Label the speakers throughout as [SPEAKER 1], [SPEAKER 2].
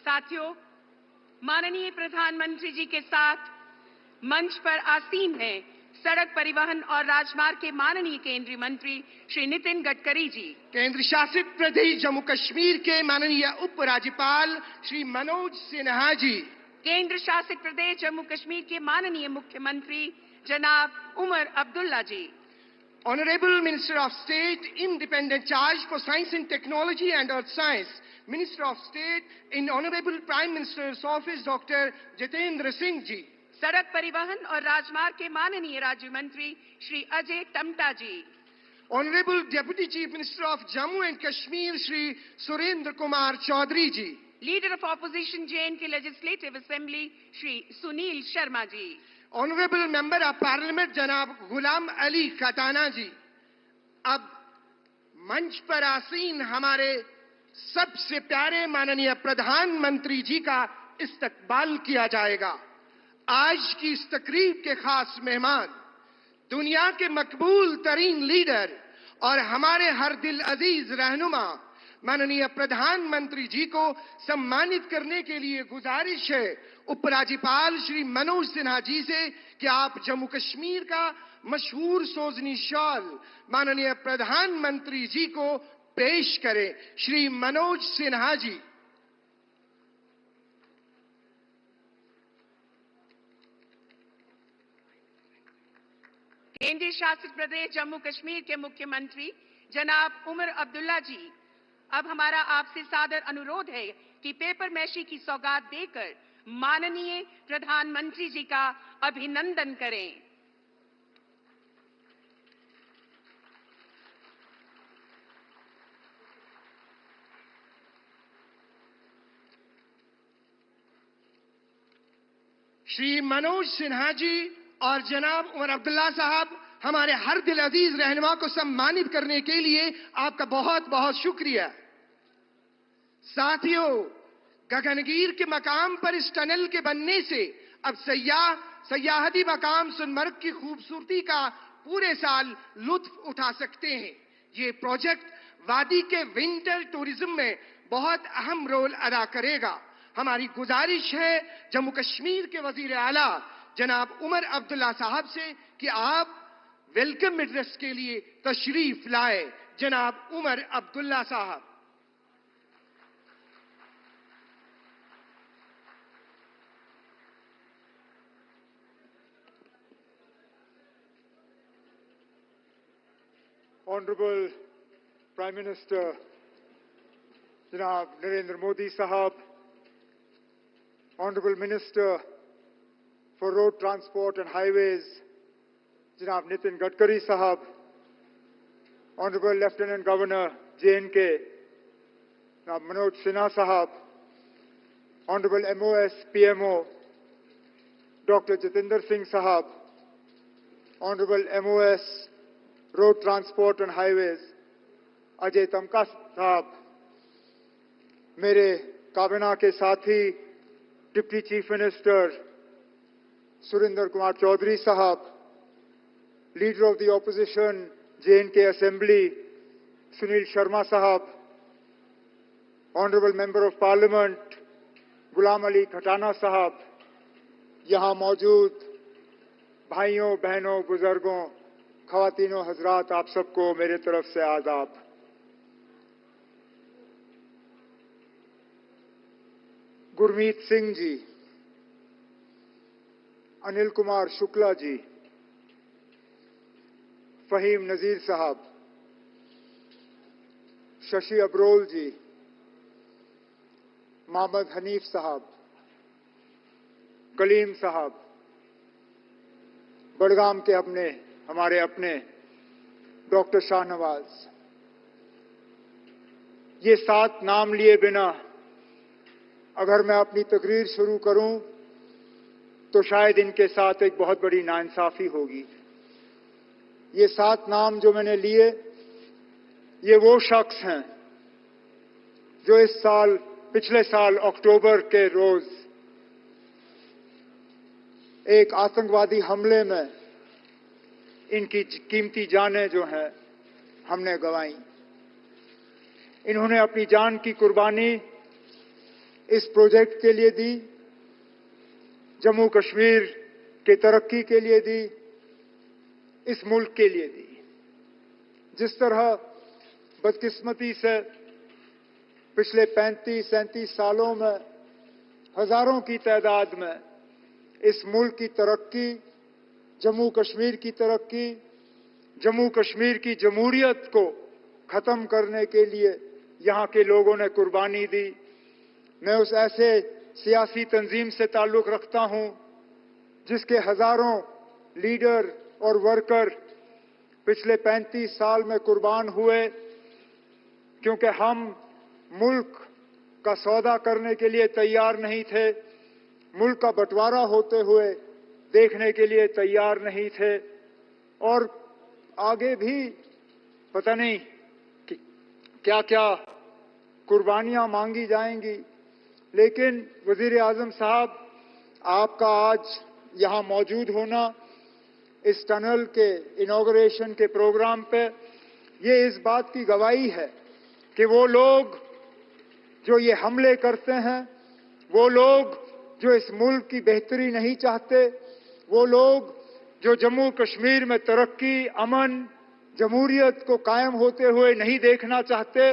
[SPEAKER 1] साथियों, माननीय प्रधानमंत्री जी के साथ मंच पर आसीन हैं सड़क परिवहन और राजमार्ग के माननीय केंद्रीय मंत्री श्री नितिन गडकरी जी,
[SPEAKER 2] केंद्र शासित प्रदेश जम्मू कश्मीर के माननीय उपराज्यपाल श्री मनोज सिन्हा जी,
[SPEAKER 1] केंद्र शासित प्रदेश जम्मू कश्मीर के माननीय मुख्यमंत्री जनाब उमर अब्दुल्ला जी,
[SPEAKER 2] Honorable Minister of State, Independent Charge for Science and Technology and Earth Science, Minister of State in Honorable Prime Minister's Office, Dr. Jitendra Singh ji,
[SPEAKER 1] सड़क परिवहन और राजमार्ग के माननीय राज्य मंत्री श्री अजय टमटा जी,
[SPEAKER 2] Honorable Deputy Chief Minister of Jammu and Kashmir, Shri Surendra Kumar Chaudhary ji,
[SPEAKER 1] leader of opposition JNK legislative assembly Shri Sunil Sharma ji,
[SPEAKER 2] Honorable Member of Parliament जनाब गुलाम अली खटाना जी। अब मंच पर आसीन हमारे सबसे प्यारे माननीय प्रधानमंत्री जी का इस्तकबाल किया जाएगा। आज की इस तकरीब के खास मेहमान, दुनिया के मकबूल तरीन लीडर और हमारे हर दिल अजीज रहनुमा माननीय प्रधानमंत्री जी को सम्मानित करने के लिए गुजारिश है उपराज्यपाल श्री मनोज सिन्हा जी से कि आप जम्मू कश्मीर का मशहूर सोजनी शॉल माननीय प्रधानमंत्री जी को पेश करें। श्री मनोज सिन्हा जी।
[SPEAKER 1] केंद्रीय शासित प्रदेश जम्मू कश्मीर के मुख्यमंत्री जनाब उमर अब्दुल्ला जी, अब हमारा आपसे सादर अनुरोध है कि पेपर मैशी की सौगात देकर माननीय प्रधानमंत्री जी का अभिनंदन करें।
[SPEAKER 2] श्री मनोज सिन्हा जी और जनाब उमर अब्दुल्ला साहब, हमारे हर दिल अजीज रहनुमा को सम्मानित करने के लिए आपका बहुत बहुत शुक्रिया। साथियों, गगनगीर के मकाम पर इस टनल के बनने से अब सयाहती मकाम सोनमर्ग की खूबसूरती का पूरे साल लुत्फ उठा सकते हैं। ये प्रोजेक्ट वादी के विंटर टूरिज्म में बहुत अहम रोल अदा करेगा। हमारी गुजारिश है जम्मू कश्मीर के वजीर आला जनाब उमर अब्दुल्ला साहब से कि आप वेलकम एड्रेस के लिए तशरीफ लाए। जनाब उमर अब्दुल्ला साहब।
[SPEAKER 3] Honorable Prime Minister Janab Narendra Modi Sahab, Honorable Minister for Road Transport and Highways Janab Nitin Gadkari Sahab, Honorable Lieutenant Governor JNK Janab Manoj Sinha Sahab, Honorable MOS PMO Dr. Jitendra Singh Sahab, Honorable MOS Road Transport and Highways Ajay तमका साहब, मेरे काबिना के साथी deputy chief minister Surendra Kumar Chaudhary साहब, leader of the opposition JNK assembly Sunil Sharma साहब, honourable member of parliament Ghulam Ali Khatana साहब, यहाँ मौजूद भाइयों बहनों बुजुर्गों ख़वातीनों हजरात, आप सबको मेरे तरफ से आदाब। गुरमीत सिंह जी, अनिल कुमार शुक्ला जी, फहीम नजीर साहब, शशि अब्रोल जी, मोहम्मद हनीफ साहब, कलीम साहब, बड़गाम के हमारे अपने डॉक्टर शाहनवाज, ये 7 नाम लिए बिना अगर मैं अपनी तकरीर शुरू करूं तो शायद इनके साथ एक बहुत बड़ी नाइंसाफी होगी। ये 7 नाम जो मैंने लिए, ये वो शख्स हैं जो पिछले साल अक्टूबर के रोज एक आतंकवादी हमले में इनकी कीमती जानें जो हैं हमने गंवाई। इन्होंने अपनी जान की कुर्बानी इस प्रोजेक्ट के लिए दी, जम्मू कश्मीर के तरक्की के लिए दी, इस मुल्क के लिए दी। जिस तरह बदकिस्मती से पिछले 35-37 सालों में हजारों की तादाद में इस मुल्क की तरक्की, जम्मू कश्मीर की तरक्की, जम्मू कश्मीर की जमहूरियत को खत्म करने के लिए यहां के लोगों ने कुर्बानी दी। मैं उस ऐसे सियासी तंजीम से ताल्लुक रखता हूं जिसके हजारों लीडर और वर्कर पिछले 35 साल में कुर्बान हुए, क्योंकि हम मुल्क का सौदा करने के लिए तैयार नहीं थे, मुल्क का बंटवारा होते हुए देखने के लिए तैयार नहीं थे, और आगे भी पता नहीं कि क्या क्या कुर्बानियां मांगी जाएंगी। लेकिन वजीर आजम साहब, आपका आज यहां मौजूद होना इस टनल के इनॉग्रेशन के प्रोग्राम पे, ये इस बात की गवाही है कि वो लोग जो ये हमले करते हैं, वो लोग जो इस मुल्क की बेहतरी नहीं चाहते, वो लोग जो जम्मू कश्मीर में तरक्की, अमन, जमहूरियत को कायम होते हुए नहीं देखना चाहते,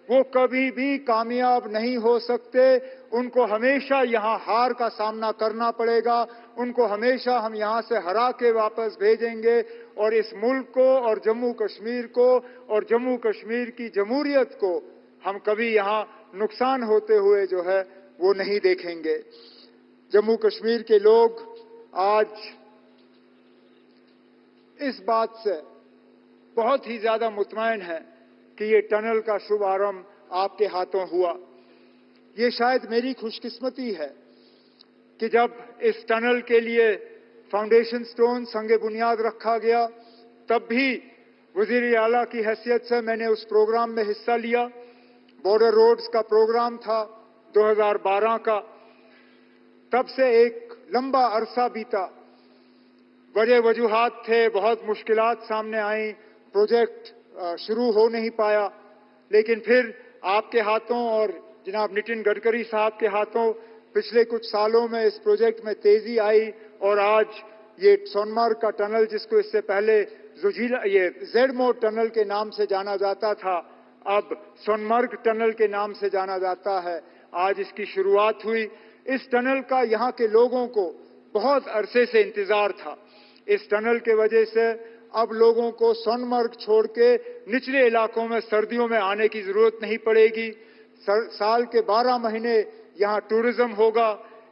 [SPEAKER 3] वो कभी भी कामयाब नहीं हो सकते। उनको हमेशा यहां हार का सामना करना पड़ेगा, उनको हमेशा हम यहां से हरा के वापस भेजेंगे, और इस मुल्क को और जम्मू कश्मीर को और जम्मू कश्मीर की जमहूरियत को हम कभी यहां नुकसान होते हुए जो है वो नहीं देखेंगे। जम्मू कश्मीर के लोग आज इस बात से बहुत ही ज्यादा मुतमईन है कि ये टनल का शुभारंभ आपके हाथों हुआ। ये शायद मेरी खुशकिस्मती है कि जब इस टनल के लिए फाउंडेशन स्टोन संगे बुनियाद रखा गया, तब भी वजीर आला की हैसियत से मैंने उस प्रोग्राम में हिस्सा लिया। बॉर्डर रोड्स का प्रोग्राम था 2012 का। तब से एक लंबा अरसा बीता, बड़े वजूहात थे, बहुत मुश्किलात सामने आई, प्रोजेक्ट शुरू हो नहीं पाया। लेकिन फिर आपके हाथों और जनाब नितिन गडकरी साहब के हाथों पिछले कुछ सालों में इस प्रोजेक्ट में तेजी आई, और आज ये सोनमर्ग का टनल, जिसको इससे पहले ये जेडमोर टनल के नाम से जाना जाता था, अब सोनमर्ग टनल के नाम से जाना जाता है, आज इसकी शुरुआत हुई। इस टनल का यहाँ के लोगों को बहुत अरसे से इंतजार था। इस टनल के वजह से अब लोगों को सोनमर्ग छोड़ के निचले इलाकों में सर्दियों में आने की जरूरत नहीं पड़ेगी। साल के 12 महीने यहाँ टूरिज्म होगा।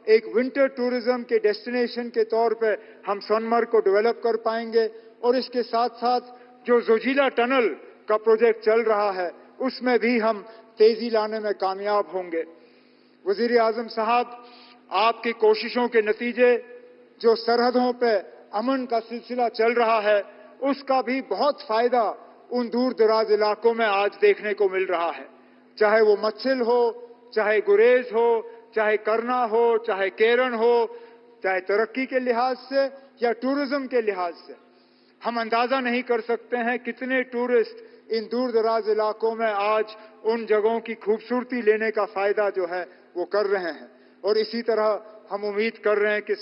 [SPEAKER 3] एक विंटर टूरिज्म के डेस्टिनेशन के तौर पे हम सोनमर्ग को डेवलप कर पाएंगे, और इसके साथ साथ जो जोजिला टनल का प्रोजेक्ट चल रहा है, उसमें भी हम तेजी लाने में कामयाब होंगे। वजीर आजम साहब, आपकी कोशिशों के नतीजे जो सरहदों पे अमन का सिलसिला चल रहा है, उसका भी बहुत फायदा उन दूर दराज इलाकों में आज देखने को मिल रहा है। चाहे वो मच्छिल हो, चाहे गुरेज हो, चाहे करना हो, चाहे केरन हो, चाहे तरक्की के लिहाज से या टूरिज्म के लिहाज से, हम अंदाजा नहीं कर सकते हैं कितने टूरिस्ट इन दूर दराज इलाकों में आज उन जगहों की खूबसूरती लेने का फायदा जो है वो कर रहे हैं। और इसी तरह हम उम्मीद कर रहे हैं कि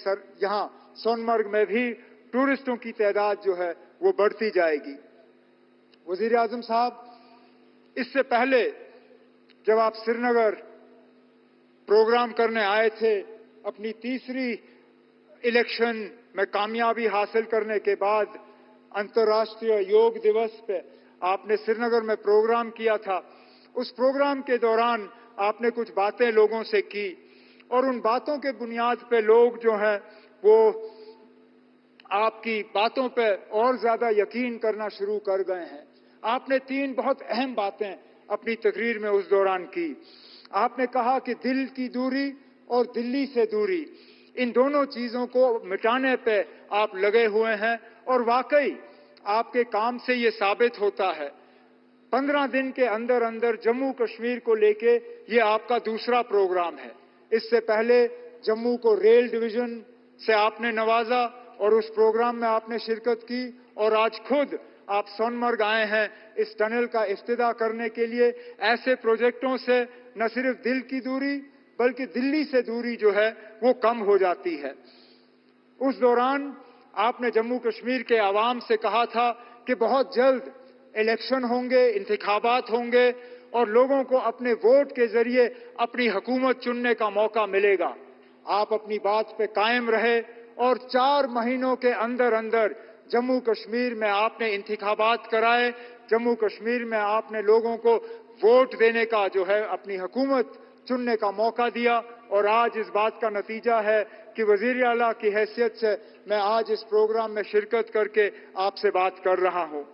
[SPEAKER 3] यहाँ सोनमर्ग में भी टूरिस्टों की तादाद जो है वो बढ़ती जाएगी। वजीर आजम साहब, इससे पहले जब आप श्रीनगर प्रोग्राम करने आए थे, अपनी तीसरी इलेक्शन में कामयाबी हासिल करने के बाद अंतर्राष्ट्रीय योग दिवस पे आपने श्रीनगर में प्रोग्राम किया था। उस प्रोग्राम के दौरान आपने कुछ बातें लोगों से की, और उन बातों के बुनियाद पे लोग जो हैं वो आपकी बातों पे और ज्यादा यकीन करना शुरू कर गए हैं। आपने 3 बहुत अहम बातें अपनी तकरीर में उस दौरान की। आपने कहा कि दिल की दूरी और दिल्ली से दूरी, इन दोनों चीजों को मिटाने पे आप लगे हुए हैं, और वाकई आपके काम से ये साबित होता है। 15 दिन के अंदर अंदर जम्मू कश्मीर को लेके ये आपका दूसरा प्रोग्राम है। इससे पहले जम्मू को रेल डिवीजन से आपने नवाजा और उस प्रोग्राम में आपने शिरकत की, और आज खुद आप सोनमर्ग आए हैं इस टनल का इफ्तिताह करने के लिए। ऐसे प्रोजेक्टों से न सिर्फ दिल की दूरी बल्कि दिल्ली से दूरी जो है वो कम हो जाती है। उस दौरान आपने जम्मू कश्मीर के आवाम से कहा था कि बहुत जल्द इलेक्शन होंगे, इंतखाबात होंगे और लोगों को अपने वोट के जरिए अपनी हुकूमत चुनने का मौका मिलेगा। आप अपनी बात पे कायम रहे और 4 महीनों के अंदर अंदर जम्मू कश्मीर में आपने इंतखाबात कराए, जम्मू कश्मीर में आपने लोगों को वोट देने का जो है अपनी हुकूमत चुनने का मौका दिया और आज इस बात का नतीजा है कि वजीर आला की हैसियत से मैं आज इस प्रोग्राम में शिरकत करके आपसे बात कर रहा हूं।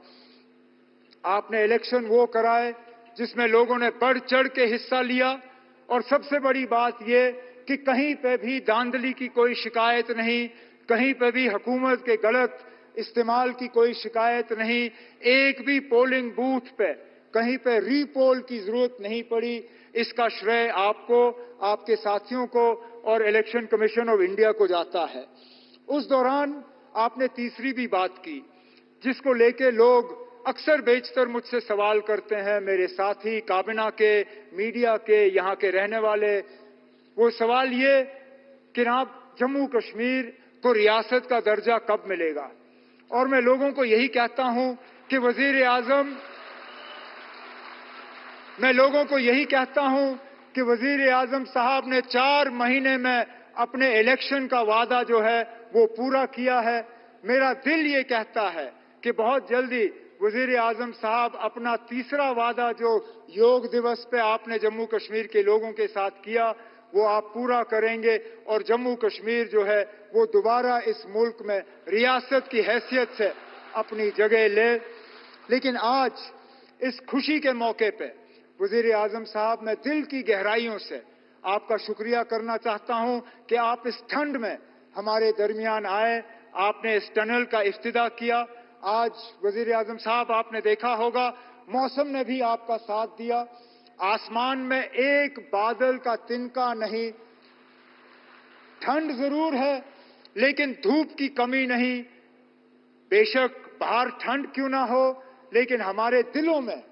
[SPEAKER 3] आपने इलेक्शन वो कराए जिसमें लोगों ने बढ़ चढ़ के हिस्सा लिया और सबसे बड़ी बात यह कि कहीं पे भी धांधली की कोई शिकायत नहीं, कहीं पे भी हुकूमत के गलत इस्तेमाल की कोई शिकायत नहीं, एक भी पोलिंग बूथ पे कहीं पे रीपोल की जरूरत नहीं पड़ी। इसका श्रेय आपको, आपके साथियों को और इलेक्शन कमीशन ऑफ इंडिया को जाता है। उस दौरान आपने तीसरी भी बात की जिसको लेके लोग अक्सर बेशतर मुझसे सवाल करते हैं, मेरे साथी काबिना के, मीडिया के, यहाँ के रहने वाले। वो सवाल ये कि आप जम्मू कश्मीर को रियासत का दर्जा कब मिलेगा? और मैं लोगों को यही कहता हूं कि वजीर आजम साहब ने 4 महीने में अपने इलेक्शन का वादा जो है वो पूरा किया है। मेरा दिल ये कहता है कि बहुत जल्दी वजीर आजम साहब अपना तीसरा वादा जो योग दिवस पे आपने जम्मू कश्मीर के लोगों के साथ किया वो आप पूरा करेंगे और जम्मू कश्मीर जो है वो दोबारा इस मुल्क में रियासत की हैसियत से अपनी जगह ले। लेकिन आज इस खुशी के मौके पे वजीर आजम साहब, मैं दिल की गहराइयों से आपका शुक्रिया करना चाहता हूं कि आप इस ठंड में हमारे दरमियान आए, आपने इस टनल का इफ्तिताह किया। आज वजीर आजम साहब आपने देखा होगा मौसम ने भी आपका साथ दिया, आसमान में एक बादल का तिनका नहीं। ठंड जरूर है लेकिन धूप की कमी नहीं। बेशक बाहर ठंड क्यों ना हो लेकिन हमारे दिलों में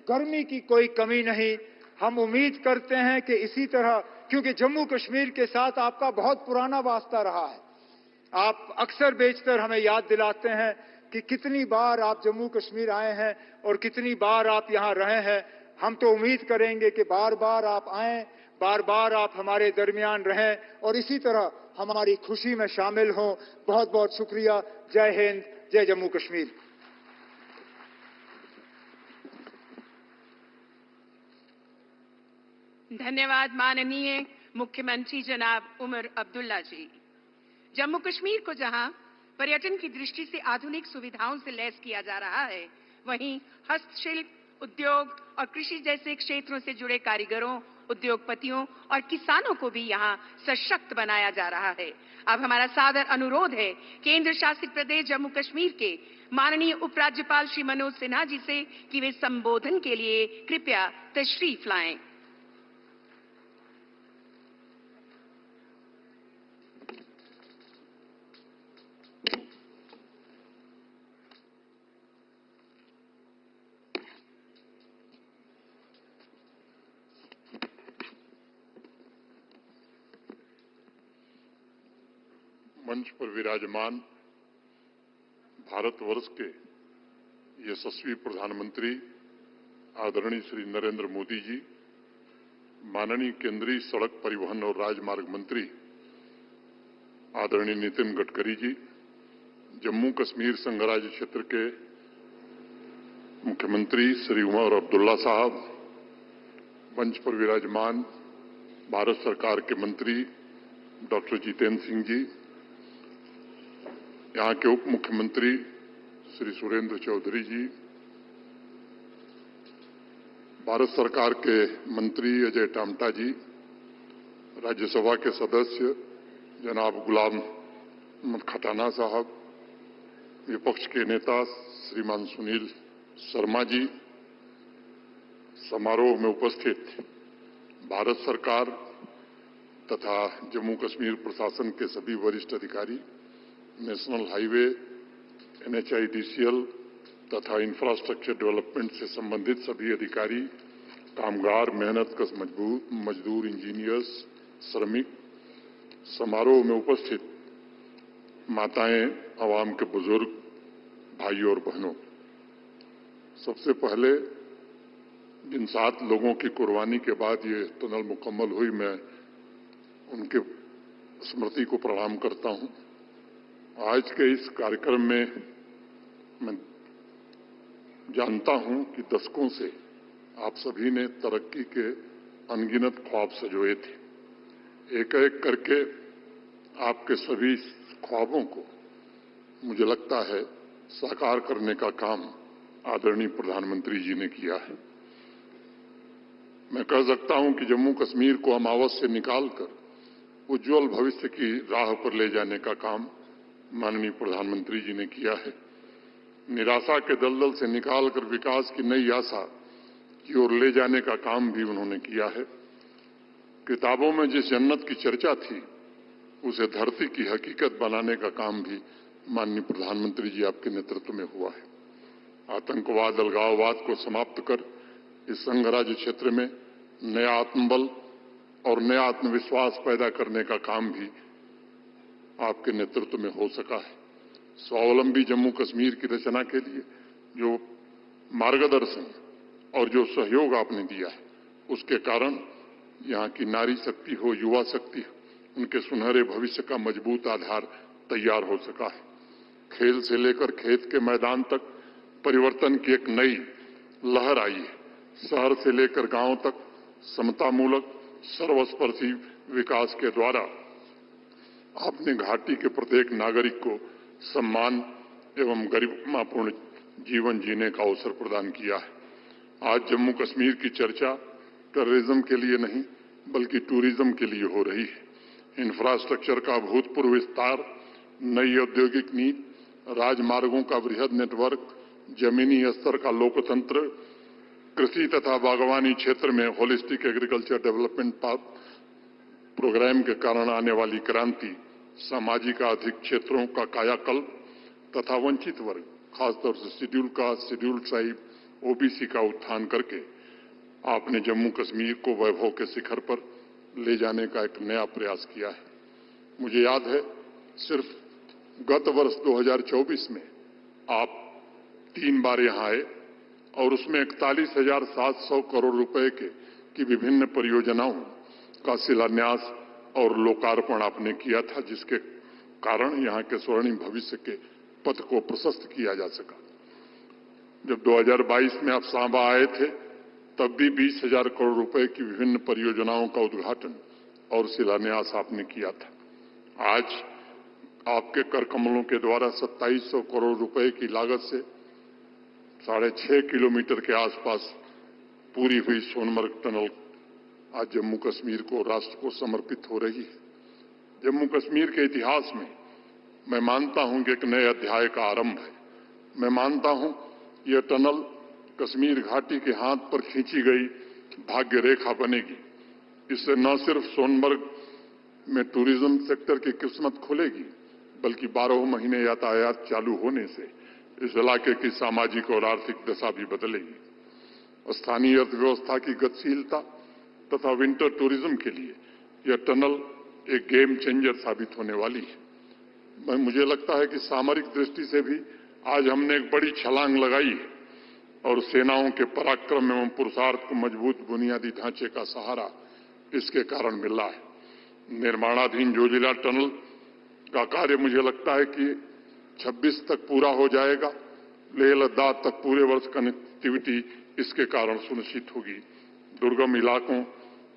[SPEAKER 3] गर्मी की कोई कमी नहीं। हम उम्मीद करते हैं कि इसी तरह, क्योंकि जम्मू कश्मीर के साथ आपका बहुत पुराना वास्ता रहा है, आप अक्सर बेशतर हमें याद दिलाते हैं कि कितनी बार आप जम्मू कश्मीर आए हैं और कितनी बार आप यहां रहे हैं। हम तो उम्मीद करेंगे कि बार बार आप आएं, बार बार आप हमारे दरमियान रहें और इसी तरह हमारी खुशी में शामिल हों। बहुत बहुत शुक्रिया। जय हिंद, जय जम्मू कश्मीर।
[SPEAKER 1] धन्यवाद माननीय मुख्यमंत्री जनाब उमर अब्दुल्ला जी। जम्मू कश्मीर को जहां पर्यटन की दृष्टि से आधुनिक सुविधाओं से लैस किया जा रहा है, वहीं हस्तशिल्प, उद्योग और कृषि जैसे क्षेत्रों से जुड़े कारीगरों, उद्योगपतियों और किसानों को भी यहां सशक्त बनाया जा रहा है। अब हमारा सादर अनुरोध है केंद्र शासित प्रदेश जम्मू कश्मीर के माननीय उपराज्यपाल श्री मनोज सिन्हा जी से कि वे संबोधन के लिए कृपया तशरीफ लाएं।
[SPEAKER 4] मंच पर विराजमान भारतवर्ष के यशस्वी प्रधानमंत्री आदरणीय श्री नरेंद्र मोदी जी, माननीय केंद्रीय सड़क परिवहन और राजमार्ग मंत्री आदरणीय नितिन गडकरी जी, जम्मू कश्मीर संघ राज्य क्षेत्र के मुख्यमंत्री श्री उमर अब्दुल्ला साहब, मंच पर विराजमान भारत सरकार के मंत्री डॉक्टर जितेंद्र सिंह जी, यहाँ के उप मुख्यमंत्री श्री सुरेंद्र चौधरी जी, भारत सरकार के मंत्री अजय टामटा जी, राज्यसभा के सदस्य जनाब गुलाम अहमद खटाना साहब, विपक्ष के नेता श्रीमान सुनील शर्मा जी, समारोह में उपस्थित भारत सरकार तथा जम्मू कश्मीर प्रशासन के सभी वरिष्ठ अधिकारी, नेशनल हाईवे, NHIDCL तथा इंफ्रास्ट्रक्चर डेवलपमेंट से संबंधित सभी अधिकारी, कामगार, मेहनतकश मजदूर, इंजीनियर्स, श्रमिक, समारोह में उपस्थित माताएं, आवाम के बुजुर्ग, भाइयों और बहनों, सबसे पहले जिन 7 लोगों की कुर्बानी के बाद ये टनल मुकम्मल हुई, मैं उनके स्मृति को प्रणाम करता हूं। आज के इस कार्यक्रम में मैं जानता हूं कि दशकों से आप सभी ने तरक्की के अनगिनत ख्वाब सजोए थे। एक एक करके आपके सभी ख्वाबों को मुझे लगता है साकार करने का काम आदरणीय प्रधानमंत्री जी ने किया है। मैं कह सकता हूं कि जम्मू कश्मीर को अमावस से निकालकर उज्जवल भविष्य की राह पर ले जाने का काम माननीय प्रधानमंत्री जी ने किया है। निराशा के दलदल से निकालकर विकास की नई आशा की ओर ले जाने का काम भी उन्होंने किया है। किताबों में जिस जन्नत की चर्चा थी उसे धरती की हकीकत बनाने का काम भी माननीय प्रधानमंत्री जी आपके नेतृत्व में हुआ है। आतंकवाद, अलगाववाद को समाप्त कर इस संघराज्य क्षेत्र में नया आत्मबल और नया आत्मविश्वास पैदा करने का काम भी आपके नेतृत्व में हो सका है। स्वावलंबी जम्मू कश्मीर की रचना के लिए जो मार्गदर्शन और जो सहयोग आपने दिया है, उसके कारण यहाँ की नारी शक्ति हो, युवा शक्ति हो, उनके सुनहरे भविष्य का मजबूत आधार तैयार हो सका है। खेल से लेकर खेत के मैदान तक परिवर्तन की एक नई लहर आई है। शहर से लेकर गांव तक समतामूलक सर्वस्पर्शी विकास के द्वारा आपने घाटी के प्रत्येक नागरिक को सम्मान एवं गरिमापूर्ण जीवन जीने का अवसर प्रदान किया है। आज जम्मू कश्मीर की चर्चा टेररिज्म के लिए नहीं बल्कि टूरिज्म के लिए हो रही है। इंफ्रास्ट्रक्चर का अभूतपूर्व विस्तार, नई औद्योगिक नीति, राजमार्गों का वृहद नेटवर्क, जमीनी स्तर का लोकतंत्र, कृषि तथा बागवानी क्षेत्र में होलिस्टिक एग्रीकल्चर डेवलपमेंट प्रोग्राम के कारण आने वाली क्रांति, सामाजिक आर्थिक क्षेत्रों का कायाकल्प तथा वंचित वर्ग, खासतौर से schedule caste, schedule tribe, OBC का उत्थान करके आपने जम्मू कश्मीर को वैभव के शिखर पर ले जाने का एक नया प्रयास किया है। मुझे याद है सिर्फ गत वर्ष 2024 में आप 3 बार यहां आए और उसमें 41,700 करोड़ रुपए की विभिन्न परियोजनाओं का शिलान्यास और लोकार्पण आपने किया था, जिसके कारण यहां के स्वर्णिम भविष्य के पथ को प्रशस्त किया जा सका। जब 2022 में आप सांबा आए थे तब भी 20,000 करोड़ रुपए की विभिन्न परियोजनाओं का उद्घाटन और शिलान्यास आपने किया था। आज आपके कर कमलों के द्वारा 2700 करोड़ रुपए की लागत से 6.5 किलोमीटर के आसपास पूरी हुई सोनमर्ग टनल आज जम्मू कश्मीर को, राष्ट्र को समर्पित हो रही है। जम्मू कश्मीर के इतिहास में मैं मानता हूं कि एक नए अध्याय का आरंभ है। मैं मानता हूं यह टनल कश्मीर घाटी के हाथ पर खींची गई भाग्य रेखा बनेगी। इससे न सिर्फ सोनमर्ग में टूरिज्म सेक्टर की किस्मत खुलेगी बल्कि 12 महीने यातायात चालू होने से इस इलाके की सामाजिक और आर्थिक दशा भी बदलेगी। स्थानीय अर्थव्यवस्था की गतिशीलता तथा विंटर टूरिज्म के लिए यह टनल एक गेम चेंजर साबित होने वाली है। मुझे लगता है कि सामरिक दृष्टि से भी आज हमने एक बड़ी छलांग लगाई है और सेनाओं के पराक्रम एवं पुरुषार्थ को मजबूत बुनियादी ढांचे का सहारा इसके कारण मिल रहा है। निर्माणाधीन जोजिला टनल का कार्य मुझे लगता है कि 26 तक पूरा हो जाएगा। लेह लद्दाख तक पूरे वर्ष कनेक्टिविटी इसके कारण सुनिश्चित होगी। दुर्गम इलाकों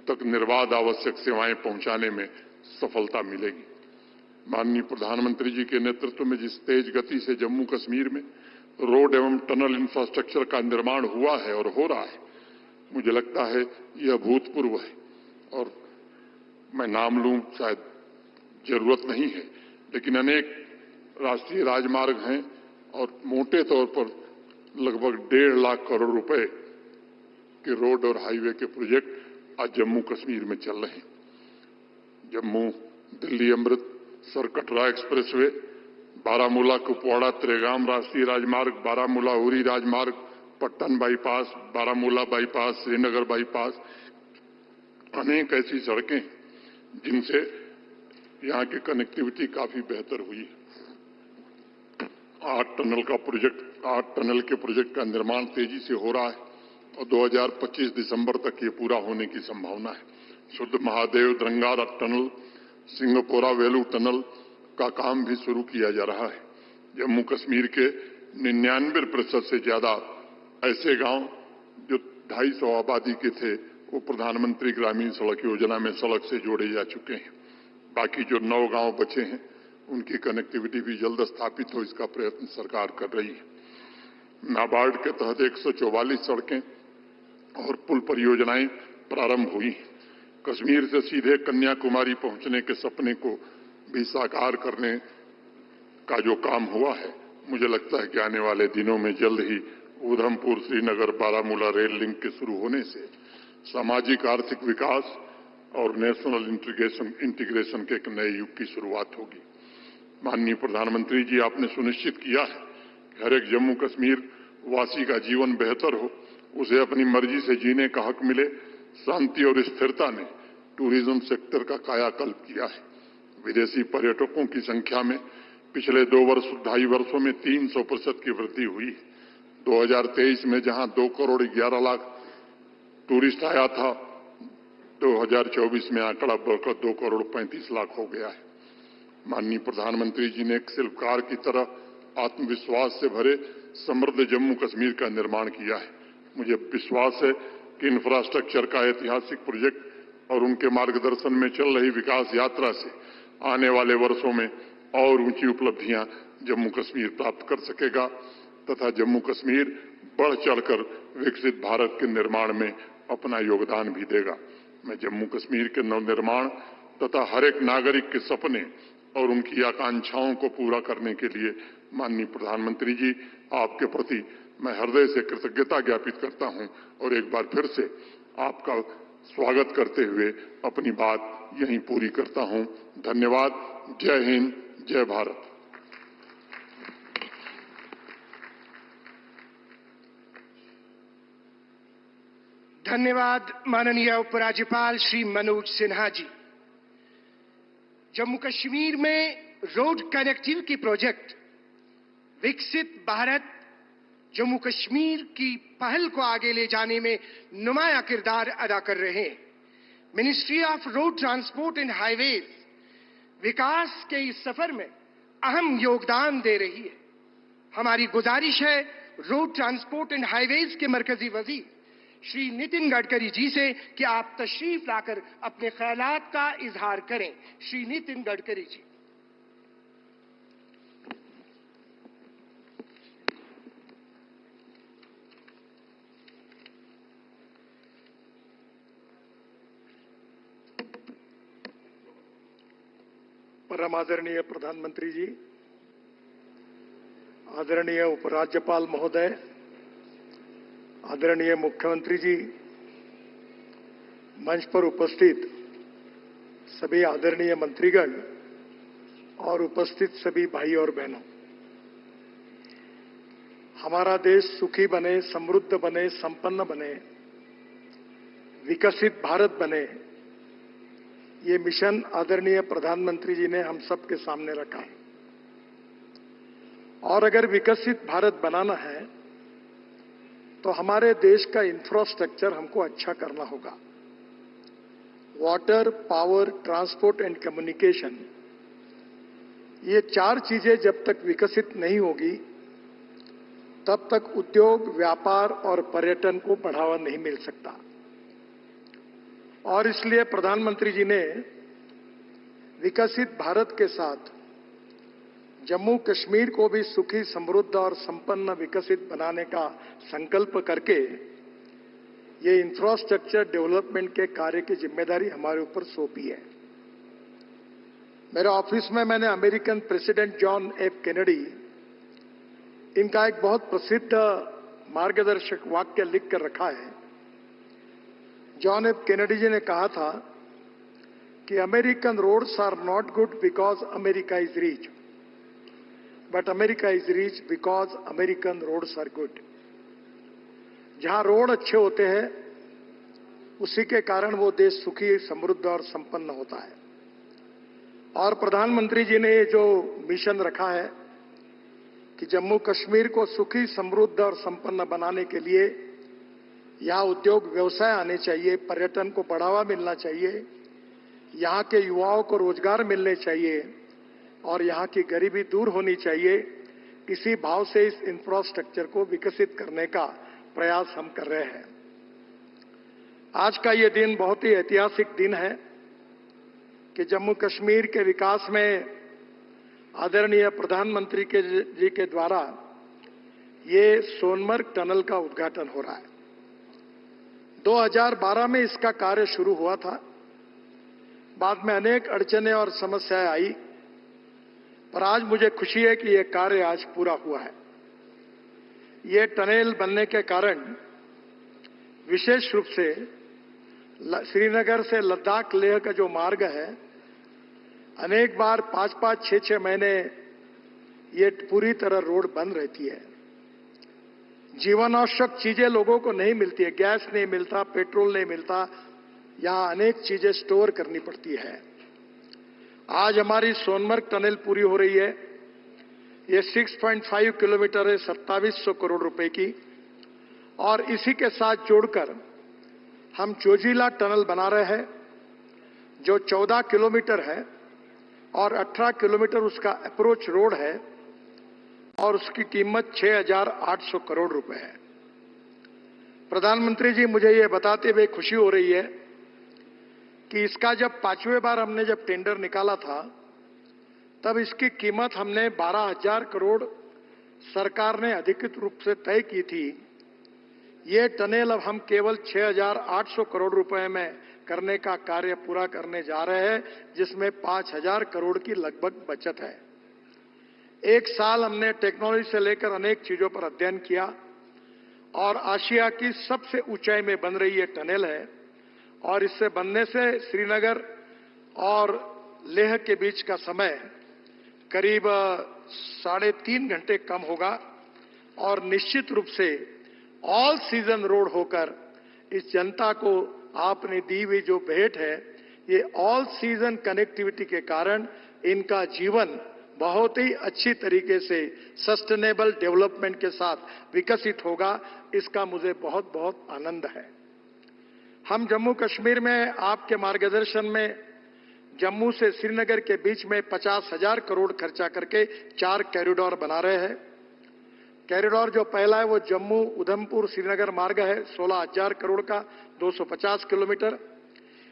[SPEAKER 4] तक निर्बाध आवश्यक सेवाएं पहुंचाने में सफलता मिलेगी। माननीय प्रधानमंत्री जी के नेतृत्व में जिस तेज गति से जम्मू कश्मीर में रोड एवं टनल इंफ्रास्ट्रक्चर का निर्माण हुआ है और हो रहा है, मुझे लगता है यह अभूतपूर्व है। और मैं नाम लूं शायद जरूरत नहीं है, लेकिन अनेक राष्ट्रीय राजमार्ग हैं और मोटे तौर पर लगभग 1.5 लाख करोड़ रुपए के रोड और हाईवे के प्रोजेक्ट आज जम्मू कश्मीर में चल रहे हैं। जम्मू दिल्ली अमृतसर कटरा एक्सप्रेसवे, बारामूला कुपवाड़ा त्रेगाम राष्ट्रीय राजमार्ग, बारामूला उरी राजमार्ग, Pattan bypass, Baramulla bypass, Srinagar bypass, अनेक ऐसी सड़कें जिनसे यहाँ की कनेक्टिविटी काफी बेहतर हुई। 8 टनल के प्रोजेक्ट का निर्माण तेजी से हो रहा है और 2025 दिसंबर तक ये पूरा होने की संभावना है। शुद्ध महादेव द्रंगारा टनल, सिंगपोरा वेलू टनल का काम भी शुरू किया जा रहा है। जम्मू कश्मीर के 99% से ज्यादा ऐसे गांव जो 250 आबादी के थे वो प्रधानमंत्री ग्रामीण सड़क योजना में सड़क से जोड़े जा चुके हैं। बाकी जो 9 गांव बचे हैं उनकी कनेक्टिविटी भी जल्द स्थापित हो, इसका प्रयत्न सरकार कर रही है। नाबार्ड के तहत 144 सड़कें और पुल परियोजनाएं प्रारंभ हुई। कश्मीर से सीधे कन्याकुमारी पहुंचने के सपने को भी साकार करने का जो काम हुआ है, मुझे लगता है कि आने वाले दिनों में जल्द ही उधमपुर श्रीनगर बारामूला रेल लिंक के शुरू होने से सामाजिक आर्थिक विकास और नेशनल इंटीग्रेशन के एक नए युग की शुरुआत होगी। माननीय प्रधानमंत्री जी, आपने सुनिश्चित किया है कि हर एक जम्मू कश्मीर वासी का जीवन बेहतर हो, उसे अपनी मर्जी से जीने का हक मिले। शांति और स्थिरता ने टूरिज्म सेक्टर का कायाकल्प किया है। विदेशी पर्यटकों की संख्या में पिछले 2-2.5 वर्षों में 300% की वृद्धि हुई। 2023 में जहां 2 करोड़ 11 लाख टूरिस्ट आया था, 2024 में आंकड़ा बढ़कर 2 करोड़ 35 लाख हो गया है। माननीय प्रधानमंत्री जी ने एक शिल्पकार की तरह आत्मविश्वास से भरे समृद्ध जम्मू कश्मीर का निर्माण किया है। मुझे विश्वास है कि इंफ्रास्ट्रक्चर का ऐतिहासिक प्रोजेक्ट और उनके मार्गदर्शन में चल रही विकास यात्रा से आने वाले वर्षों में और ऊंची उपलब्धियां जम्मू कश्मीर प्राप्त कर सकेगा तथा जम्मू कश्मीर बढ़ चढ़कर विकसित भारत के निर्माण में अपना योगदान भी देगा। मैं जम्मू कश्मीर के नवनिर्माण तथा हर एक नागरिक के सपने और उनकी आकांक्षाओं को पूरा करने के लिए माननीय प्रधानमंत्री जी, आपके प्रति मैं हृदय से कृतज्ञता ज्ञापित करता हूं और एक बार फिर से आपका स्वागत करते हुए अपनी बात यहीं पूरी करता हूं। धन्यवाद। जय हिंद, जय भारत।
[SPEAKER 2] धन्यवाद माननीय उपराज्यपाल श्री मनोज सिन्हा जी। जम्मू कश्मीर में रोड कनेक्टिविटी प्रोजेक्ट विकसित भारत जम्मू कश्मीर की पहल को आगे ले जाने में नुमाया किरदार अदा कर रहे हैं। Ministry of road transport and highways विकास के इस सफर में अहम योगदान दे रही है। हमारी गुजारिश है रोड ट्रांसपोर्ट एंड हाईवेज के मरकजी वजीर श्री नितिन गडकरी जी से कि आप तशरीफ लाकर अपने ख्यालात का इजहार करें। श्री नितिन गडकरी जी।
[SPEAKER 5] परम आदरणीय प्रधानमंत्री जी, आदरणीय उपराज्यपाल महोदय, आदरणीय मुख्यमंत्री जी, मंच पर उपस्थित सभी आदरणीय मंत्रीगण और उपस्थित सभी भाई और बहनों, हमारा देश सुखी बने, समृद्ध बने, संपन्न बने, विकसित भारत बने, ये मिशन आदरणीय प्रधानमंत्री जी ने हम सबके सामने रखा है। और अगर विकसित भारत बनाना है तो हमारे देश का इंफ्रास्ट्रक्चर हमको अच्छा करना होगा। Water, power, transport and communication, ये 4 चीजें जब तक विकसित नहीं होगी तब तक उद्योग, व्यापार और पर्यटन को बढ़ावा नहीं मिल सकता। और इसलिए प्रधानमंत्री जी ने विकसित भारत के साथ जम्मू कश्मीर को भी सुखी, समृद्ध और संपन्न विकसित बनाने का संकल्प करके ये इंफ्रास्ट्रक्चर डेवलपमेंट के कार्य की जिम्मेदारी हमारे ऊपर सौंपी है। मेरे ऑफिस में मैंने American president John F Kennedy, इनका एक बहुत प्रसिद्ध मार्गदर्शक वाक्य लिख कर रखा है। जॉन एफ कैनेडी जी ने कहा था कि American roads are not good because America is rich, but America is rich because American roads are good. जहां रोड अच्छे होते हैं उसी के कारण वो देश सुखी, समृद्ध और संपन्न होता है। और प्रधानमंत्री जी ने ये जो मिशन रखा है कि जम्मू कश्मीर को सुखी, समृद्ध और संपन्न बनाने के लिए यहाँ उद्योग व्यवसाय आने चाहिए, पर्यटन को बढ़ावा मिलना चाहिए, यहाँ के युवाओं को रोजगार मिलने चाहिए और यहाँ की गरीबी दूर होनी चाहिए। इसी भाव से इस इंफ्रास्ट्रक्चर को विकसित करने का प्रयास हम कर रहे हैं। आज का ये दिन बहुत ही ऐतिहासिक दिन है कि जम्मू कश्मीर के विकास में आदरणीय प्रधानमंत्री जी के द्वारा ये सोनमर्ग टनल का उद्घाटन हो रहा है। 2012 में इसका कार्य शुरू हुआ था। बाद में अनेक अड़चनें और समस्याएं आई, पर आज मुझे खुशी है कि यह कार्य आज पूरा हुआ है। ये टनल बनने के कारण विशेष रूप से श्रीनगर से लद्दाख लेह का जो मार्ग है, अनेक बार 5-5, 6-6 महीने ये पूरी तरह रोड बंद रहती है। जीवन आवश्यक चीजें लोगों को नहीं मिलती है, गैस नहीं मिलता, पेट्रोल नहीं मिलता, यहां अनेक चीजें स्टोर करनी पड़ती है। आज हमारी सोनमर्ग टनल पूरी हो रही है। ये 6.5 किलोमीटर है, 2700 करोड़ रुपए की, और इसी के साथ जोड़कर हम जोजिला टनल बना रहे हैं जो 14 किलोमीटर है और 18 किलोमीटर उसका अप्रोच रोड है और उसकी कीमत 6,800 करोड़ रुपए है। प्रधानमंत्री जी, मुझे ये बताते हुए खुशी हो रही है कि इसका जब 5वें बार हमने जब टेंडर निकाला था, तब इसकी कीमत हमने 12,000 करोड़ सरकार ने अधिकृत रूप से तय की थी। ये टनल अब हम केवल 6,800 करोड़ रुपए में करने का कार्य पूरा करने जा रहे हैं, जिसमें 5,000 करोड़ की लगभग बचत है। एक साल हमने टेक्नोलॉजी से लेकर अनेक चीजों पर अध्ययन किया और आशिया की सबसे ऊंचाई में बन रही ये टनल है और इससे बनने से श्रीनगर और लेह के बीच का समय करीब 3.5 घंटे कम होगा और निश्चित रूप से ऑल सीजन रोड होकर इस जनता को आपने दी हुई जो भेंट है, ये ऑल सीजन कनेक्टिविटी के कारण इनका जीवन बहुत ही अच्छी तरीके से सस्टेनेबल डेवलपमेंट के साथ विकसित होगा। इसका मुझे बहुत बहुत आनंद है। हम जम्मू कश्मीर में आपके मार्गदर्शन में जम्मू से श्रीनगर के बीच में 50,000 करोड़ खर्चा करके 4 कॉरिडोर बना रहे हैं। कॉरिडोर जो पहला है वो जम्मू उधमपुर श्रीनगर मार्ग है, 16,000 करोड़ का, 250 किलोमीटर।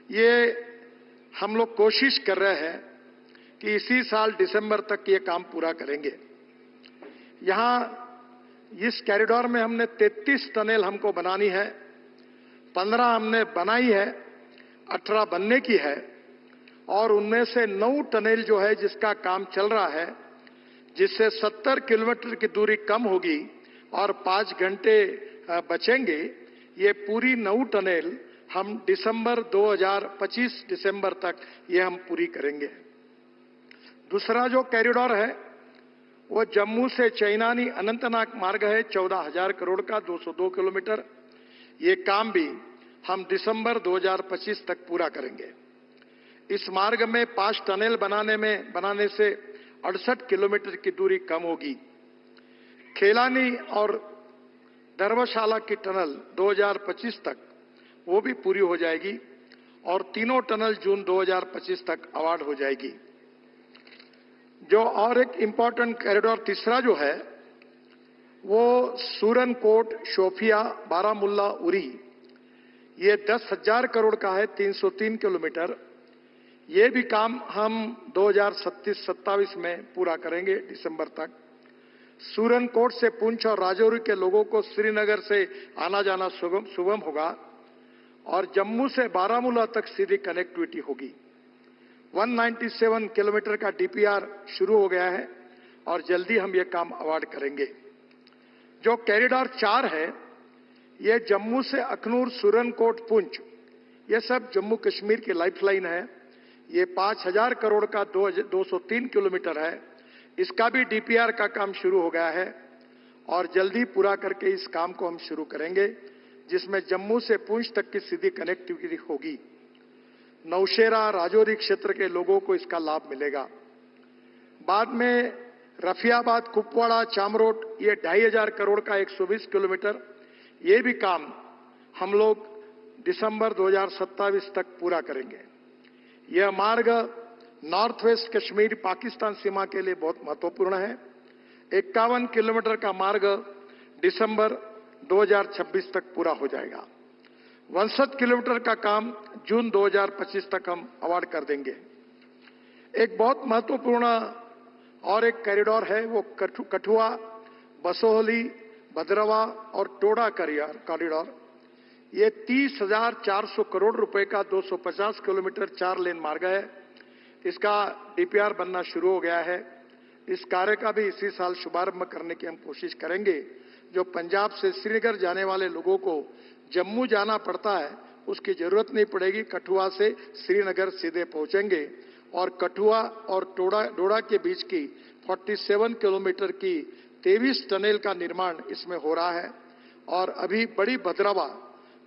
[SPEAKER 5] ये हम लोग कोशिश कर रहे हैं कि इसी साल दिसंबर तक ये काम पूरा करेंगे। यहां इस कॉरिडोर में हमने 33 टनल हमको बनानी है, 15 हमने बनाई है, 18 बनने की है और उनमें से 9 टनल जो है जिसका काम चल रहा है, जिससे 70 किलोमीटर की दूरी कम होगी और 5 घंटे बचेंगे। ये पूरी 9 टनल हम दिसंबर 2025 दिसंबर तक ये हम पूरी करेंगे। दूसरा जो कॉरिडोर है वो जम्मू से चैनानी अनंतनाग मार्ग है, 14,000 करोड़ का, 202 किलोमीटर। ये काम भी हम दिसंबर 2025 तक पूरा करेंगे। इस मार्ग में 5 टनल बनाने से 68 किलोमीटर की दूरी कम होगी। खेलानी और धर्मशाला की टनल 2025 तक वो भी पूरी हो जाएगी और तीनों टनल जून 2025 तक अवार्ड हो जाएगी। जो और एक इंपॉर्टेंट कॉरिडोर तीसरा जो है वो सूरनकोट, शोपिया, बारामुल्ला, उरी, ये 10,000 करोड़ का है, 303 किलोमीटर। ये भी काम हम 2027 में पूरा करेंगे दिसंबर तक। सूरनकोट से पुंछ और राजौरी के लोगों को श्रीनगर से आना जाना सुगम होगा और जम्मू से बारामूला तक सीधी कनेक्टिविटी होगी। 197 किलोमीटर का डीपीआर शुरू हो गया है और जल्दी हम ये काम अवार्ड करेंगे। जो कॉरिडोर 4 है ये जम्मू से अखनूर, सूरनकोट, पुंछ, ये सब जम्मू कश्मीर की लाइफलाइन है। ये 5,000 करोड़ का 203 किलोमीटर है। इसका भी डीपीआर का काम शुरू हो गया है और जल्दी पूरा करके इस काम को हम शुरू करेंगे। जिसमें जम्मू से पुंछ तक की सीधी कनेक्टिविटी होगी। नौशेरा राजौरी क्षेत्र के लोगों को इसका लाभ मिलेगा। बाद में रफियाबाद कुपवाड़ा चामरोट, ये 2500 करोड़ का 120 किलोमीटर, ये भी काम हम लोग दिसंबर 2027 तक पूरा करेंगे। यह मार्ग नॉर्थ वेस्ट कश्मीर पाकिस्तान सीमा के लिए बहुत महत्वपूर्ण है। 51 किलोमीटर का मार्ग दिसंबर 2026 तक पूरा हो जाएगा। 62 किलोमीटर का काम जून 2025 तक हम अवार्ड कर देंगे। एक बहुत महत्वपूर्ण और एक कॉरिडोर है, वो कठुआ, बसोहली, भद्रवा और टोडा कॉरिडोर। ये 30,400 करोड़ रुपए का 250 किलोमीटर 4 लेन मार्ग है। इसका डीपीआर बनना शुरू हो गया है। इस कार्य का भी इसी साल शुभारंभ करने की हम कोशिश करेंगे। जो पंजाब से श्रीनगर जाने वाले लोगों को जम्मू जाना पड़ता है, उसकी जरूरत नहीं पड़ेगी। कठुआ से श्रीनगर सीधे पहुंचेंगे और कठुआ और डोडा के बीच की 47 किलोमीटर की 23 टनल का निर्माण इसमें हो रहा है। और अभी बड़ी भद्रवा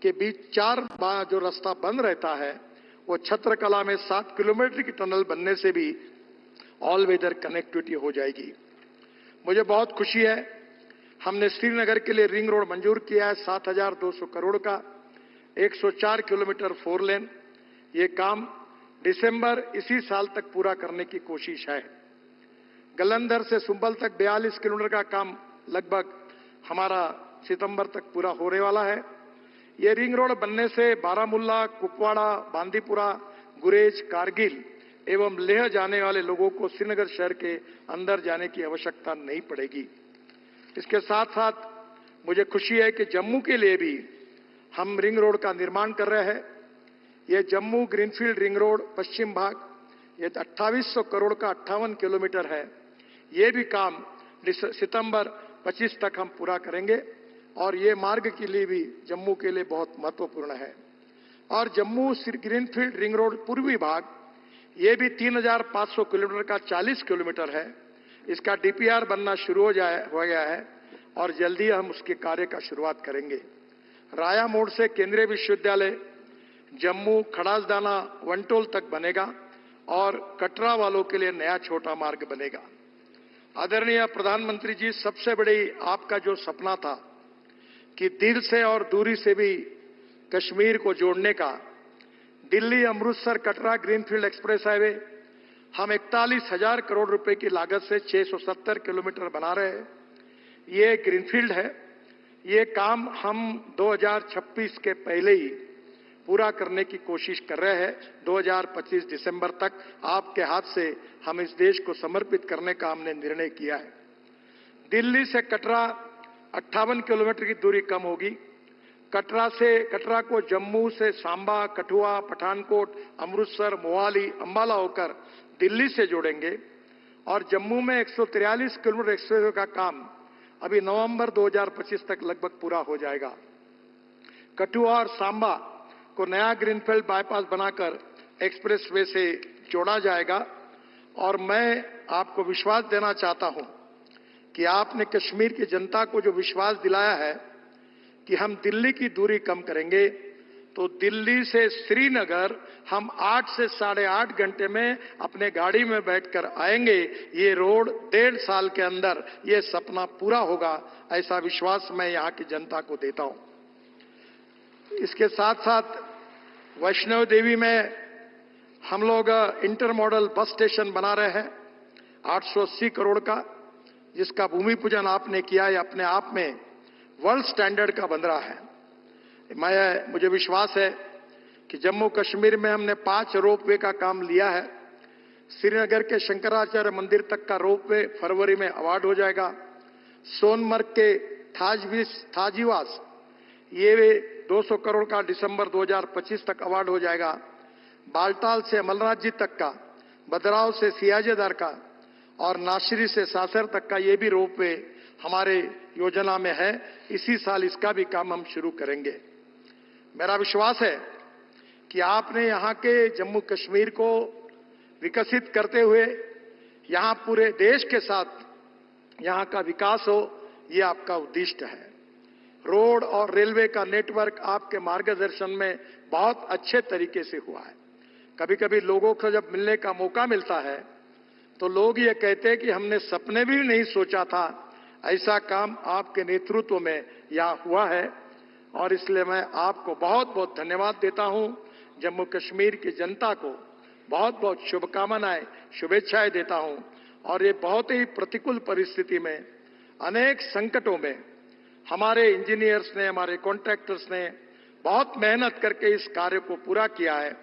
[SPEAKER 5] के बीच 4 जो रास्ता बंद रहता है, वो छत्रकला में 7 किलोमीटर की टनल बनने से भी ऑल वेदर कनेक्टिविटी हो जाएगी। मुझे बहुत खुशी है, हमने श्रीनगर के लिए रिंग रोड मंजूर किया है 7,200 करोड़ का, 104 किलोमीटर 4 लेन। ये काम दिसंबर इसी साल तक पूरा करने की कोशिश है। गलंदर से सुंबल तक 42 किलोमीटर का काम लगभग हमारा सितंबर तक पूरा होने वाला है। ये रिंग रोड बनने से बारामुल्ला, कुपवाड़ा, बांदीपुरा, गुरेज, कारगिल एवं लेह जाने वाले लोगों को श्रीनगर शहर के अंदर जाने की आवश्यकता नहीं पड़ेगी। इसके साथ साथ मुझे खुशी है कि जम्मू के लिए भी हम रिंग रोड का निर्माण कर रहे हैं। ये जम्मू ग्रीनफील्ड रिंग रोड पश्चिम भाग, ये 2800 करोड़ का 58 किलोमीटर है। ये भी काम सितंबर 25 तक हम पूरा करेंगे और ये मार्ग के लिए भी जम्मू के लिए बहुत महत्वपूर्ण है। और जम्मू ग्रीनफील्ड रिंग रोड पूर्वी भाग, ये भी 3,500 किलोमीटर का 40 किलोमीटर है। इसका डीपीआर बनना शुरू हो गया है और जल्दी हम उसके कार्य का शुरुआत करेंगे। राया मोड़ से केंद्रीय विश्वविद्यालय जम्मू खड़ासदाना वनटोल तक बनेगा और कटरा वालों के लिए नया छोटा मार्ग बनेगा। आदरणीय प्रधानमंत्री जी, सबसे बड़ी आपका जो सपना था कि दिल से और दूरी से भी कश्मीर को जोड़ने का, Delhi Amritsar Katra greenfield express highway हम 41,000 करोड़ रुपए की लागत से 670 किलोमीटर बना रहे हैं। ये ग्रीनफील्ड है। ये काम हम 2026 के पहले ही पूरा करने की कोशिश कर रहे हैं। 2025 दिसंबर तक आपके हाथ से हम इस देश को समर्पित करने का हमने निर्णय किया है। दिल्ली से कटरा 58 किलोमीटर की दूरी कम होगी। कटरा को जम्मू से सांबा, कठुआ, पठानकोट, अमृतसर, मोहाली, अंबाला होकर दिल्ली से जोड़ेंगे और जम्मू में 143 किलोमीटर एक्सप्रेसवे का काम अभी नवंबर 2025 तक लगभग पूरा हो जाएगा। कठुआ और सांबा को नया ग्रीनफील्ड बाईपास बनाकर एक्सप्रेसवे से जोड़ा जाएगा। और मैं आपको विश्वास देना चाहता हूं कि आपने कश्मीर की जनता को जो विश्वास दिलाया है कि हम दिल्ली की दूरी कम करेंगे, तो दिल्ली से श्रीनगर हम 8 से 8.5 घंटे में अपने गाड़ी में बैठकर आएंगे। ये रोड 1.5 साल के अंदर ये सपना पूरा होगा, ऐसा विश्वास मैं यहां की जनता को देता हूं। इसके साथ साथ वैष्णो देवी में हम लोग इंटर मॉडल बस स्टेशन बना रहे हैं 880 करोड़ का, जिसका भूमि पूजन आपने किया है। अपने आप में वर्ल्ड स्टैंडर्ड का बन रहा है। मुझे विश्वास है कि जम्मू कश्मीर में हमने 5 रोपवे का काम लिया है। श्रीनगर के शंकराचार्य मंदिर तक का रोपवे फरवरी में अवार्ड हो जाएगा। सोनमर्ग के थाजीवास ये 200 करोड़ का दिसंबर 2025 तक अवार्ड हो जाएगा। बालटाल से अमरनाथ जी तक का, भद्राव से सियाजेदार का और नाशरी से सासर तक का ये भी रोपवे हमारे योजना में है। इसी साल इसका भी काम हम शुरू करेंगे। मेरा विश्वास है कि आपने यहाँ के जम्मू कश्मीर को विकसित करते हुए यहाँ पूरे देश के साथ यहाँ का विकास हो, ये आपका उद्देश्य है। रोड और रेलवे का नेटवर्क आपके मार्गदर्शन में बहुत अच्छे तरीके से हुआ है। कभी कभी लोगों को जब मिलने का मौका मिलता है तो लोग ये कहते हैं कि हमने सपने भी नहीं सोचा था ऐसा काम आपके नेतृत्व में यहाँ हुआ है, और इसलिए मैं आपको बहुत बहुत धन्यवाद देता हूँ। जम्मू कश्मीर की जनता को बहुत बहुत शुभकामनाएं, शुभेच्छाएं देता हूँ। और ये बहुत ही प्रतिकूल परिस्थिति में, अनेक संकटों में हमारे इंजीनियर्स ने, हमारे कॉन्ट्रैक्टर्स ने बहुत मेहनत करके इस कार्य को पूरा किया है।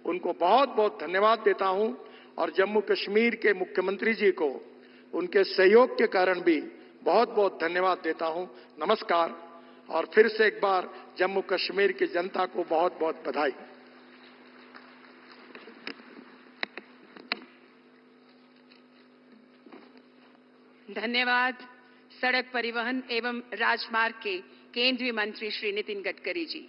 [SPEAKER 5] उनको बहुत बहुत धन्यवाद देता हूं। और जम्मू कश्मीर के मुख्यमंत्री जी को उनके सहयोग के कारण भी बहुत बहुत धन्यवाद देता हूं। नमस्कार। और फिर से एक बार जम्मू कश्मीर की जनता को बहुत बहुत बधाई।
[SPEAKER 1] धन्यवाद। सड़क परिवहन एवं राजमार्ग के केंद्रीय मंत्री श्री नितिन गडकरी जी।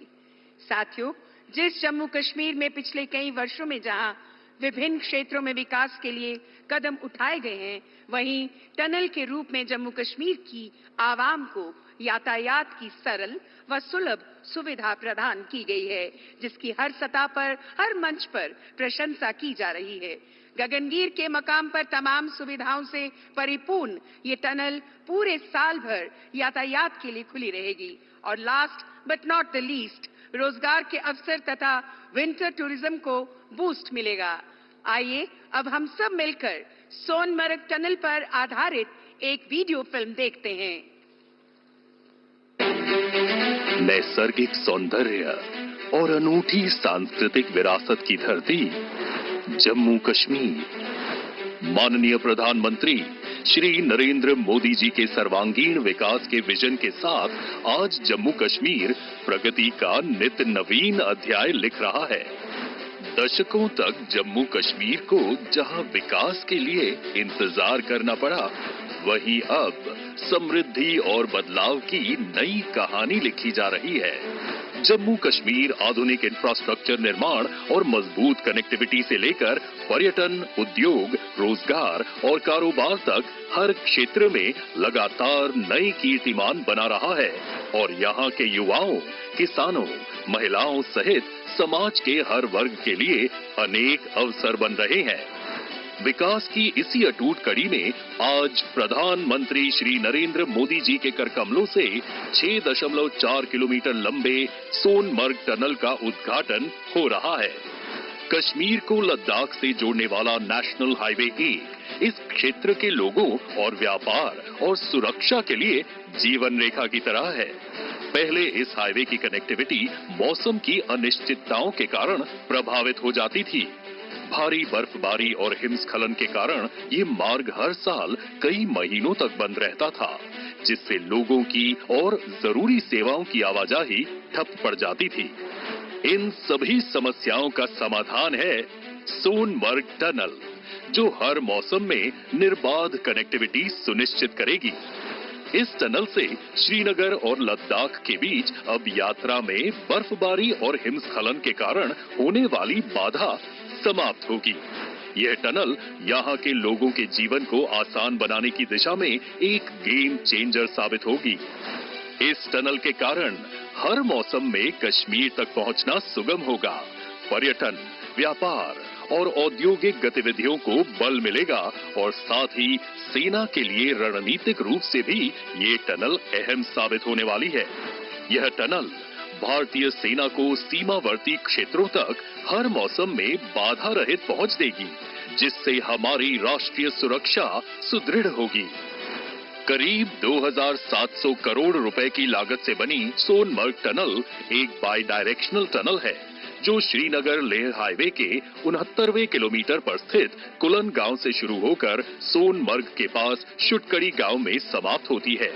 [SPEAKER 1] साथियों, जिस जम्मू कश्मीर में पिछले कई वर्षों में जहां विभिन्न क्षेत्रों में विकास के लिए कदम उठाए गए हैं, वहीं टनल के रूप में जम्मू कश्मीर की आवाम को यातायात की सरल व सुलभ सुविधा प्रदान की गई है, जिसकी हर सतह पर, हर मंच पर प्रशंसा की जा रही है। गगनगीर के मकाम पर तमाम सुविधाओं से परिपूर्ण ये टनल पूरे साल भर यातायात के लिए खुली रहेगी। और last but not the least, रोजगार के अवसर तथा विंटर टूरिज्म को बूस्ट मिलेगा। आइए अब हम सब मिलकर सोनमर्ग टनल पर आधारित एक वीडियो फिल्म देखते हैं।
[SPEAKER 6] नैसर्गिक सौंदर्य और अनूठी सांस्कृतिक विरासत की धरती जम्मू कश्मीर। माननीय प्रधानमंत्री श्री नरेंद्र मोदी जी के सर्वांगीण विकास के विजन के साथ आज जम्मू कश्मीर प्रगति का नित्य नवीन अध्याय लिख रहा है। दशकों तक जम्मू कश्मीर को जहां विकास के लिए इंतजार करना पड़ा, वहीं अब समृद्धि और बदलाव की नई कहानी लिखी जा रही है। जम्मू कश्मीर आधुनिक इंफ्रास्ट्रक्चर निर्माण और मजबूत कनेक्टिविटी से लेकर पर्यटन, उद्योग, रोजगार और कारोबार तक हर क्षेत्र में लगातार नए कीर्तिमान बना रहा है। और यहाँ के युवाओं, किसानों, महिलाओं सहित समाज के हर वर्ग के लिए अनेक अवसर बन रहे हैं। विकास की इसी अटूट कड़ी में आज प्रधानमंत्री श्री नरेंद्र मोदी जी के करकमलों से 6.4 किलोमीटर लंबे सोनमर्ग टनल का उद्घाटन हो रहा है। कश्मीर को लद्दाख से जोड़ने वाला नेशनल हाईवे 1 इस क्षेत्र के लोगों और व्यापार और सुरक्षा के लिए जीवन रेखा की तरह है। पहले इस हाईवे की कनेक्टिविटी मौसम की अनिश्चितताओं के कारण प्रभावित हो जाती थी। भारी बर्फबारी और हिमस्खलन के कारण ये मार्ग हर साल कई महीनों तक बंद रहता था, जिससे लोगों की और जरूरी सेवाओं की आवाजाही ठप पड़ जाती थी। इन सभी समस्याओं का समाधान है सोनमर्ग टनल, जो हर मौसम में निर्बाध कनेक्टिविटी सुनिश्चित करेगी। इस टनल से श्रीनगर और लद्दाख के बीच अब यात्रा में बर्फबारी और हिमस्खलन के कारण होने वाली बाधा समाप्त होगी। यह टनल यहाँ के लोगों के जीवन को आसान बनाने की दिशा में एक गेम चेंजर साबित होगी। इस टनल के कारण हर मौसम में कश्मीर तक पहुंचना सुगम होगा। पर्यटन, व्यापार और औद्योगिक गतिविधियों को बल मिलेगा और साथ ही सेना के लिए रणनीतिक रूप से भी ये टनल अहम साबित होने वाली है। यह टनल भारतीय सेना को सीमावर्ती क्षेत्रों तक हर मौसम में बाधा रहित पहुंच देगी, जिससे हमारी राष्ट्रीय सुरक्षा सुदृढ़ होगी। करीब 2700 करोड़ रुपए की लागत से बनी सोनमर्ग टनल एक बाई डायरेक्शनल टनल है, जो श्रीनगर लेह हाईवे के 69वें किलोमीटर पर स्थित कुलन गांव से शुरू होकर सोनमर्ग के पास शुटकड़ी गांव में समाप्त होती है।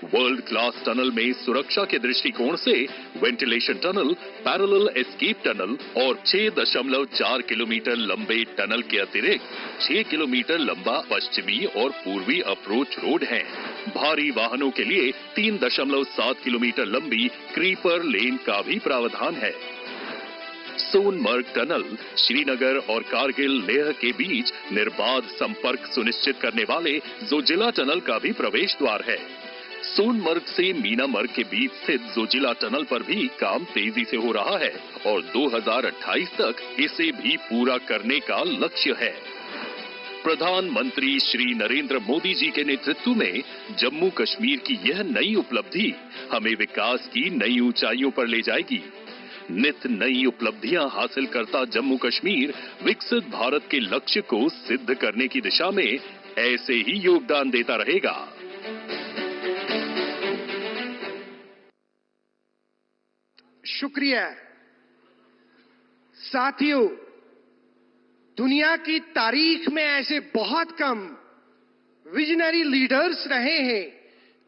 [SPEAKER 6] वर्ल्ड क्लास टनल में सुरक्षा के दृष्टिकोण से ventilation tunnel, parallel escape tunnel और 6.4 किलोमीटर लंबे टनल के अतिरिक्त 6 किलोमीटर लंबा पश्चिमी और पूर्वी अप्रोच रोड है। भारी वाहनों के लिए 3.7 किलोमीटर लंबी क्रीपर लेन का भी प्रावधान है। सोनमर्ग टनल श्रीनगर और कारगिल लेह के बीच निर्बाध संपर्क सुनिश्चित करने वाले जोजिला टनल का भी प्रवेश द्वार है। सोनमर्ग से मीनामर्ग के बीच स्थित जोजिला टनल पर भी काम तेजी से हो रहा है और 2028 तक इसे भी पूरा करने का लक्ष्य है। प्रधानमंत्री श्री नरेंद्र मोदी जी के नेतृत्व में जम्मू कश्मीर की यह नई उपलब्धि हमें विकास की नई ऊंचाइयों पर ले जाएगी। नित नई उपलब्धियां हासिल करता जम्मू कश्मीर विकसित भारत के लक्ष्य को सिद्ध करने की दिशा में ऐसे ही योगदान देता रहेगा।
[SPEAKER 2] शुक्रिया। साथियों, दुनिया की तारीख में ऐसे बहुत कम विजनरी लीडर्स रहे हैं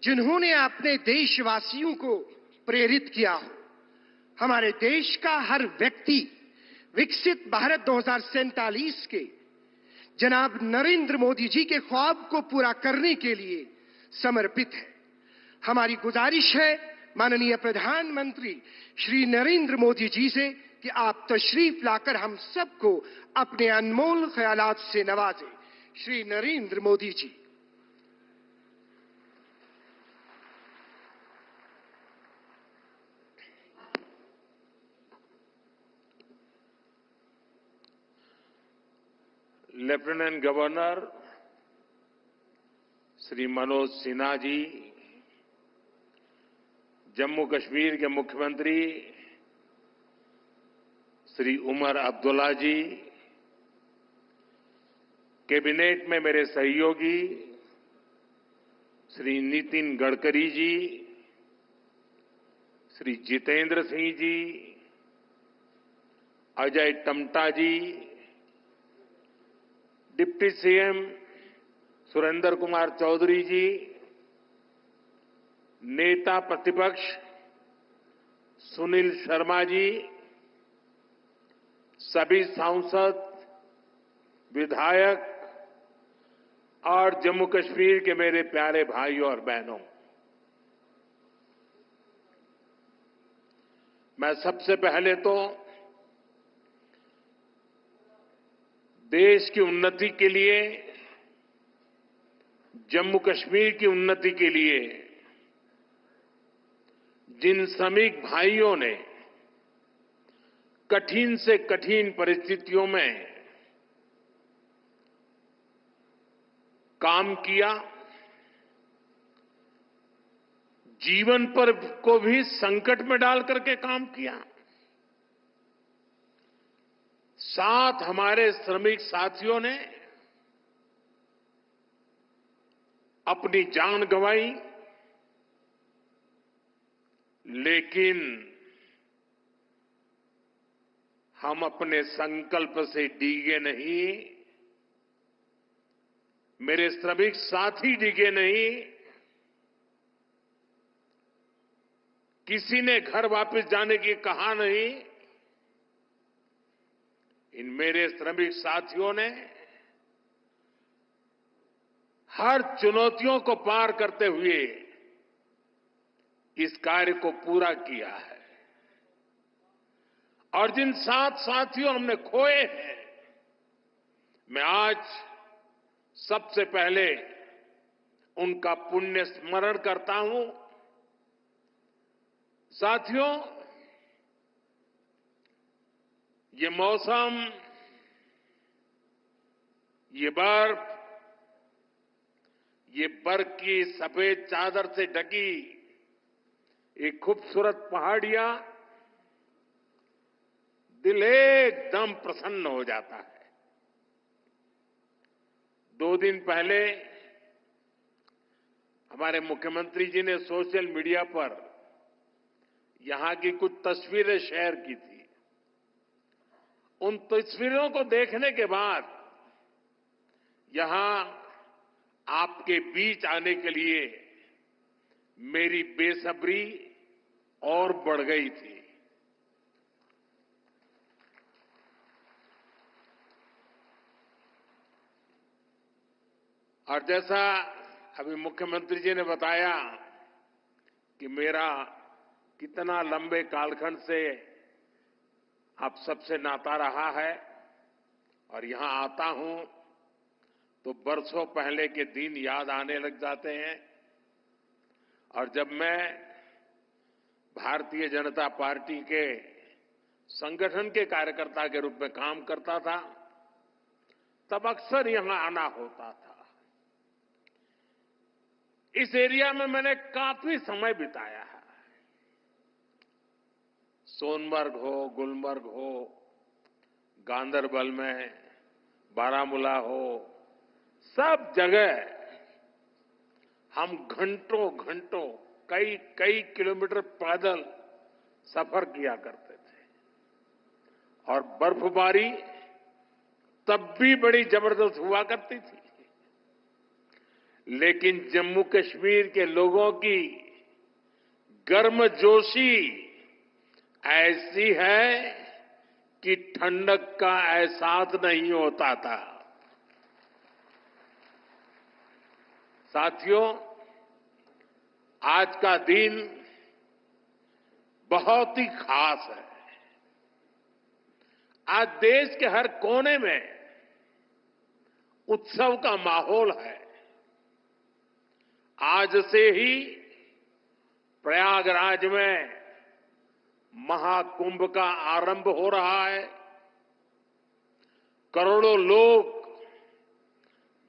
[SPEAKER 2] जिन्होंने अपने देशवासियों को प्रेरित किया हो। हमारे देश का हर व्यक्ति विकसित भारत 2047 के जनाब नरेंद्र मोदी जी के ख्वाब को पूरा करने के लिए समर्पित है। हमारी गुजारिश है माननीय प्रधानमंत्री श्री नरेंद्र मोदी जी से कि आप तशरीफ लाकर हम सबको अपने अनमोल ख्यालात से नवाजें। श्री नरेंद्र मोदी जी।
[SPEAKER 7] लेफ्टिनेंट गवर्नर श्री मनोज सिन्हा जी, जम्मू कश्मीर के मुख्यमंत्री श्री उमर अब्दुल्ला जी, कैबिनेट में मेरे सहयोगी श्री नितिन गडकरी जी, श्री जितेंद्र सिंह जी, अजय टम्टा जी, डिप्टी सीएम सुरेंद्र कुमार चौधरी जी, नेता प्रतिपक्ष सुनील शर्मा जी, सभी सांसद, विधायक और जम्मू कश्मीर के मेरे प्यारे भाइयों और बहनों, मैं सबसे पहले तो देश की उन्नति के लिए, जम्मू कश्मीर की उन्नति के लिए जिन श्रमिक भाइयों ने कठिन से कठिन परिस्थितियों में काम किया, जीवन पर को भी संकट में डाल करके काम किया, साथ हमारे श्रमिक साथियों ने अपनी जान गंवाई, लेकिन हम अपने संकल्प से डिगे नहीं, मेरे श्रमिक साथी डिगे नहीं, किसी ने घर वापस जाने की कहा नहीं। इन मेरे श्रमिक साथियों ने हर चुनौतियों को पार करते हुए इस कार्य को पूरा किया है। और जिन 7 साथियों हमने खोए हैं, मैं आज सबसे पहले उनका पुण्य स्मरण करता हूं। साथियों, ये मौसम, ये बर्फ, ये बर्फ की सफेद चादर से ढकी एक खूबसूरत पहाड़ियां, दिल एकदम प्रसन्न हो जाता है। 2 दिन पहले हमारे मुख्यमंत्री जी ने सोशल मीडिया पर यहां की कुछ तस्वीरें शेयर की थी। उन तस्वीरों को देखने के बाद यहां आपके बीच आने के लिए मेरी बेसब्री और बढ़ गई थी। और जैसा अभी मुख्यमंत्री जी ने बताया कि मेरा कितना लंबे कालखंड से आप सबसे नाता रहा है, और यहां आता हूं तो बरसों पहले के दिन याद आने लग जाते हैं। और जब मैं भारतीय जनता पार्टी के संगठन के कार्यकर्ता के रूप में काम करता था, तब अक्सर यहां आना होता था। इस एरिया में मैंने काफी समय बिताया है। सोनमर्ग हो, गुलमर्ग हो, गांदरबल में, बारामूला हो, सब जगह हम घंटों घंटों कई कई किलोमीटर पैदल सफर किया करते थे और बर्फबारी तब भी बड़ी जबरदस्त हुआ करती थी। लेकिन जम्मू कश्मीर के लोगों की गर्मजोशी ऐसी है कि ठंडक का एहसास नहीं होता था। साथियों, आज का दिन बहुत ही खास है। आज देश के हर कोने में उत्सव का माहौल है। आज से ही प्रयागराज में महाकुंभ का आरंभ हो रहा है। करोड़ों लोग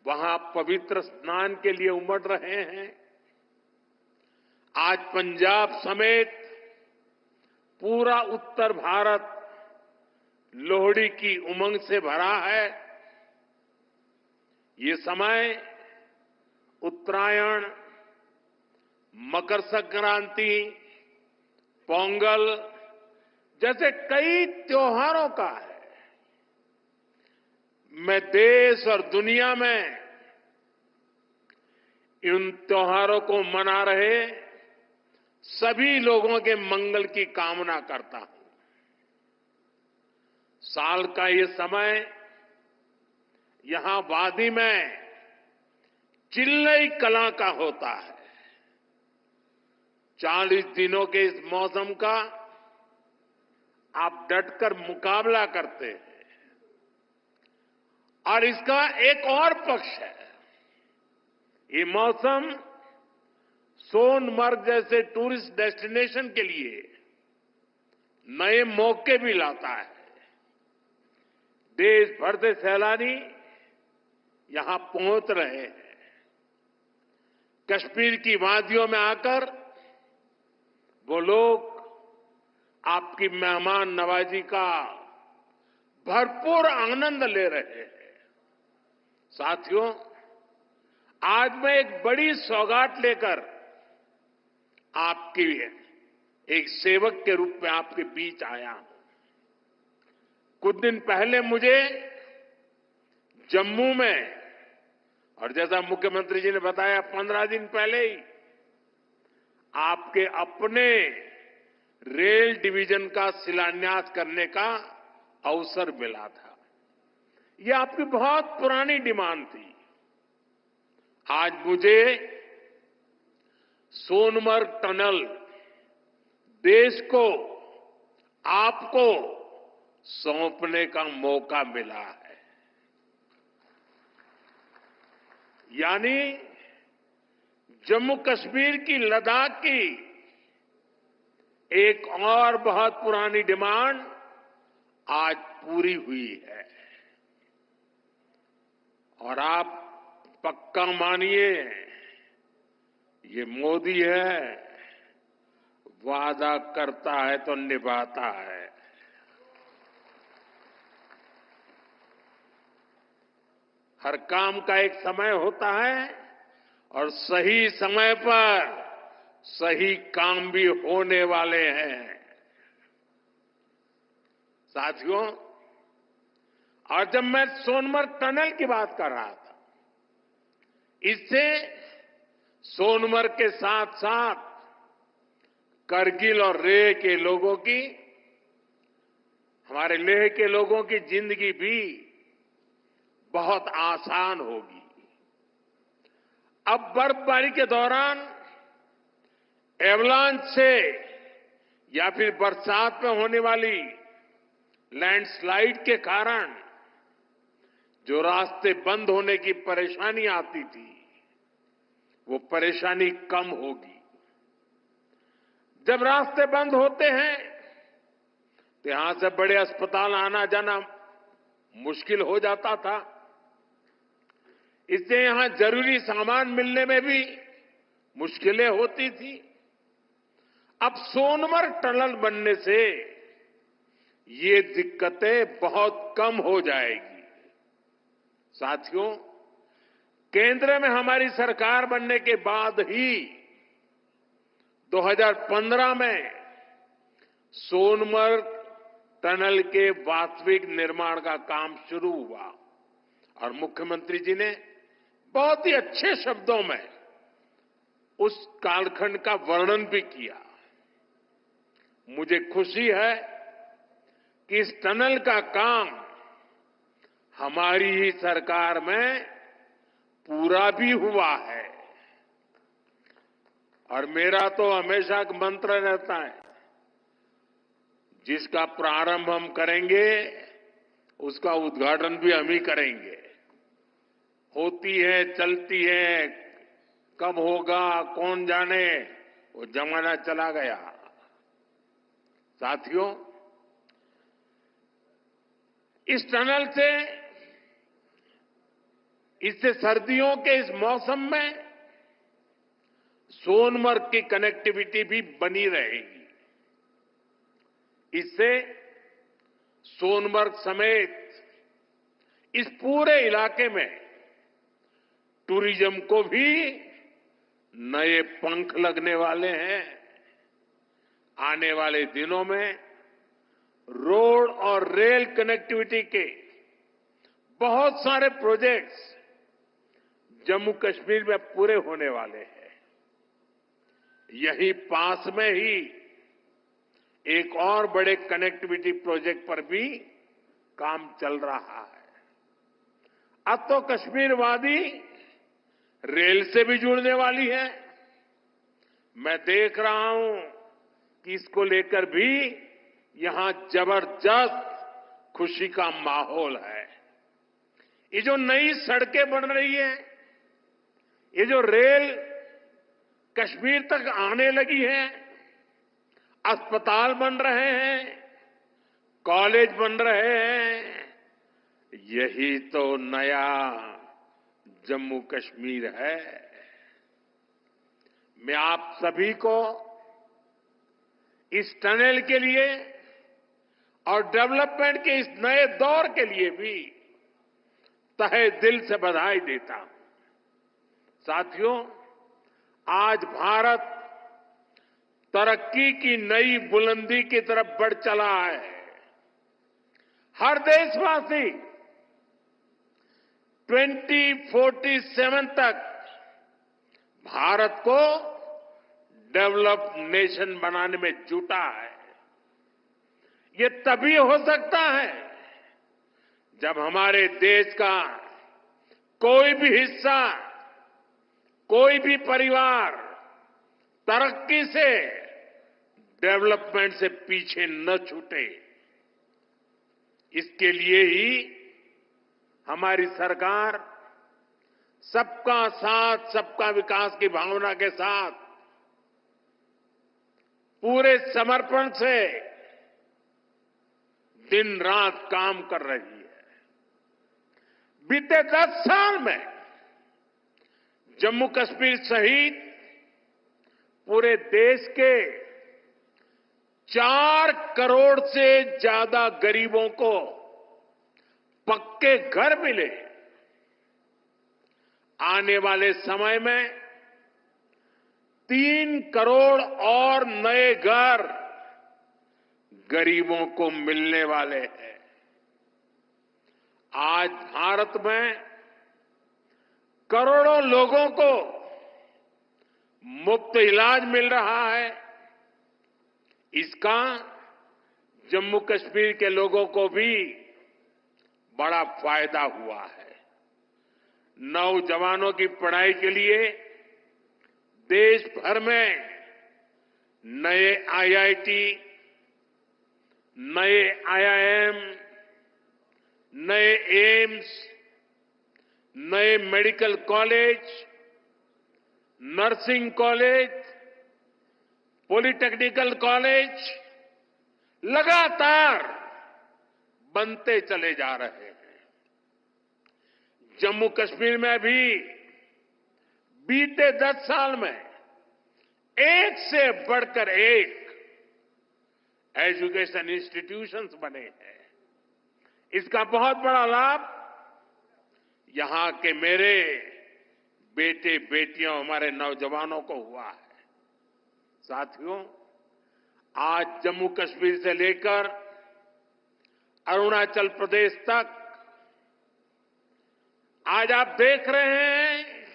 [SPEAKER 7] वहां पवित्र स्नान के लिए उमड़ रहे हैं। आज पंजाब समेत पूरा उत्तर भारत लोहड़ी की उमंग से भरा है। ये समय उत्तरायण, मकर संक्रांति, पोंगल जैसे कई त्योहारों का है। मैं देश और दुनिया में इन त्योहारों को मना रहे सभी लोगों के मंगल की कामना करता हूं। साल का ये समय यहां वादी में चिल्लई कला का होता है। 40 दिनों के इस मौसम का आप डटकर मुकाबला करते हैं। और इसका एक और पक्ष है, ये मौसम सोनमर्ग जैसे टूरिस्ट डेस्टिनेशन के लिए नए मौके भी लाता है। देश भर से सैलानी यहां पहुंच रहे हैं। कश्मीर की वादियों में आकर वो लोग आपकी मेहमान नवाजी का भरपूर आनंद ले रहे हैं। साथियों, आज मैं एक बड़ी सौगात लेकर आपकी एक सेवक के रूप में आपके बीच आया हूं। कुछ दिन पहले मुझे जम्मू में, और जैसा मुख्यमंत्री जी ने बताया 15 दिन पहले ही आपके अपने रेल डिवीजन का शिलान्यास करने का अवसर मिला था। ये आपकी बहुत पुरानी डिमांड थी। आज मुझे सोनमर्ग टनल देश को, आपको सौंपने का मौका मिला है। यानी जम्मू कश्मीर की, लद्दाख की एक और बहुत पुरानी डिमांड आज पूरी हुई है। और आप पक्का मानिए, ये मोदी है, वादा करता है तो निभाता है। हर काम का एक समय होता है और सही समय पर सही काम भी होने वाले हैं। साथियों, और जब मैं सोनमर्ग टनल की बात कर रहा था, इससे सोनमर्ग के साथ साथ करगिल और लेह के लोगों की, हमारे लेह के लोगों की जिंदगी भी बहुत आसान होगी। अब बर्फबारी के दौरान एवलांच से या फिर बरसात में होने वाली लैंडस्लाइड के कारण जो रास्ते बंद होने की परेशानी आती थी, वो परेशानी कम होगी। जब रास्ते बंद होते हैं तो यहां से बड़े अस्पताल आना जाना मुश्किल हो जाता था। इससे यहां जरूरी सामान मिलने में भी मुश्किलें होती थी। अब सोनमर्ग टनल बनने से ये दिक्कतें बहुत कम हो जाएगी। साथियों, केंद्र में हमारी सरकार बनने के बाद ही 2015 में सोनमर्ग टनल के वास्तविक निर्माण का काम शुरू हुआ और मुख्यमंत्री जी ने बहुत ही अच्छे शब्दों में उस कालखंड का वर्णन भी किया। मुझे खुशी है कि इस टनल का काम हमारी ही सरकार में पूरा भी हुआ है और मेरा तो हमेशा एक मंत्र रहता है, जिसका प्रारंभ हम करेंगे उसका उद्घाटन भी हम ही करेंगे। होती है, चलती है, कब होगा कौन जाने, वो जमाना चला गया। साथियों, इस टनल से इससे सर्दियों के इस मौसम में सोनमर्ग की कनेक्टिविटी भी बनी रहेगी। इससे सोनमर्ग समेत इस पूरे इलाके में टूरिज्म को भी नए पंख लगने वाले हैं। आने वाले दिनों में रोड और रेल कनेक्टिविटी के बहुत सारे प्रोजेक्ट्स जम्मू कश्मीर में पूरे होने वाले हैं। यही पास में ही एक और बड़े कनेक्टिविटी प्रोजेक्ट पर भी काम चल रहा है। अब तो कश्मीर वादी रेल से भी जुड़ने वाली है। मैं देख रहा हूं कि इसको लेकर भी यहां जबरदस्त खुशी का माहौल है। ये जो नई सड़कें बन रही है, ये जो रेल कश्मीर तक आने लगी है, अस्पताल बन रहे हैं, कॉलेज बन रहे हैं, यही तो नया जम्मू कश्मीर है। मैं आप सभी को इस टनल के लिए और डेवलपमेंट के इस नए दौर के लिए भी तहे दिल से बधाई देता हूं। साथियों, आज भारत तरक्की की नई बुलंदी की तरफ बढ़ चला है। हर देशवासी 2047 तक भारत को डेवलप्ड नेशन बनाने में जुटा है। ये तभी हो सकता है जब हमारे देश का कोई भी हिस्सा, कोई भी परिवार तरक्की से, डेवलपमेंट से पीछे न छूटे। इसके लिए ही हमारी सरकार सबका साथ सबका विकास की भावना के साथ पूरे समर्पण से दिन रात काम कर रही है। बीते 10 साल में जम्मू कश्मीर सहित पूरे देश के 4 करोड़ से ज्यादा गरीबों को पक्के घर मिले। आने वाले समय में 3 करोड़ और नए घर गरीबों को मिलने वाले हैं। आज भारत में करोड़ों लोगों को मुफ्त इलाज मिल रहा है। इसका जम्मू कश्मीर के लोगों को भी बड़ा फायदा हुआ है। नौजवानों की पढ़ाई के लिए देश भर में नए आईआईटी, नए आईआईएम, नए एम्स, नए medical college, nursing college, polytechnical college लगातार बनते चले जा रहे हैं। जम्मू कश्मीर में भी बीते 10 साल में एक से बढ़कर एक एजुकेशन इंस्टीट्यूशंस बने हैं। इसका बहुत बड़ा लाभ यहां के मेरे बेटे बेटियों हमारे नौजवानों को हुआ है। साथियों, आज जम्मू कश्मीर से लेकर अरुणाचल प्रदेश तक आज आप देख रहे हैं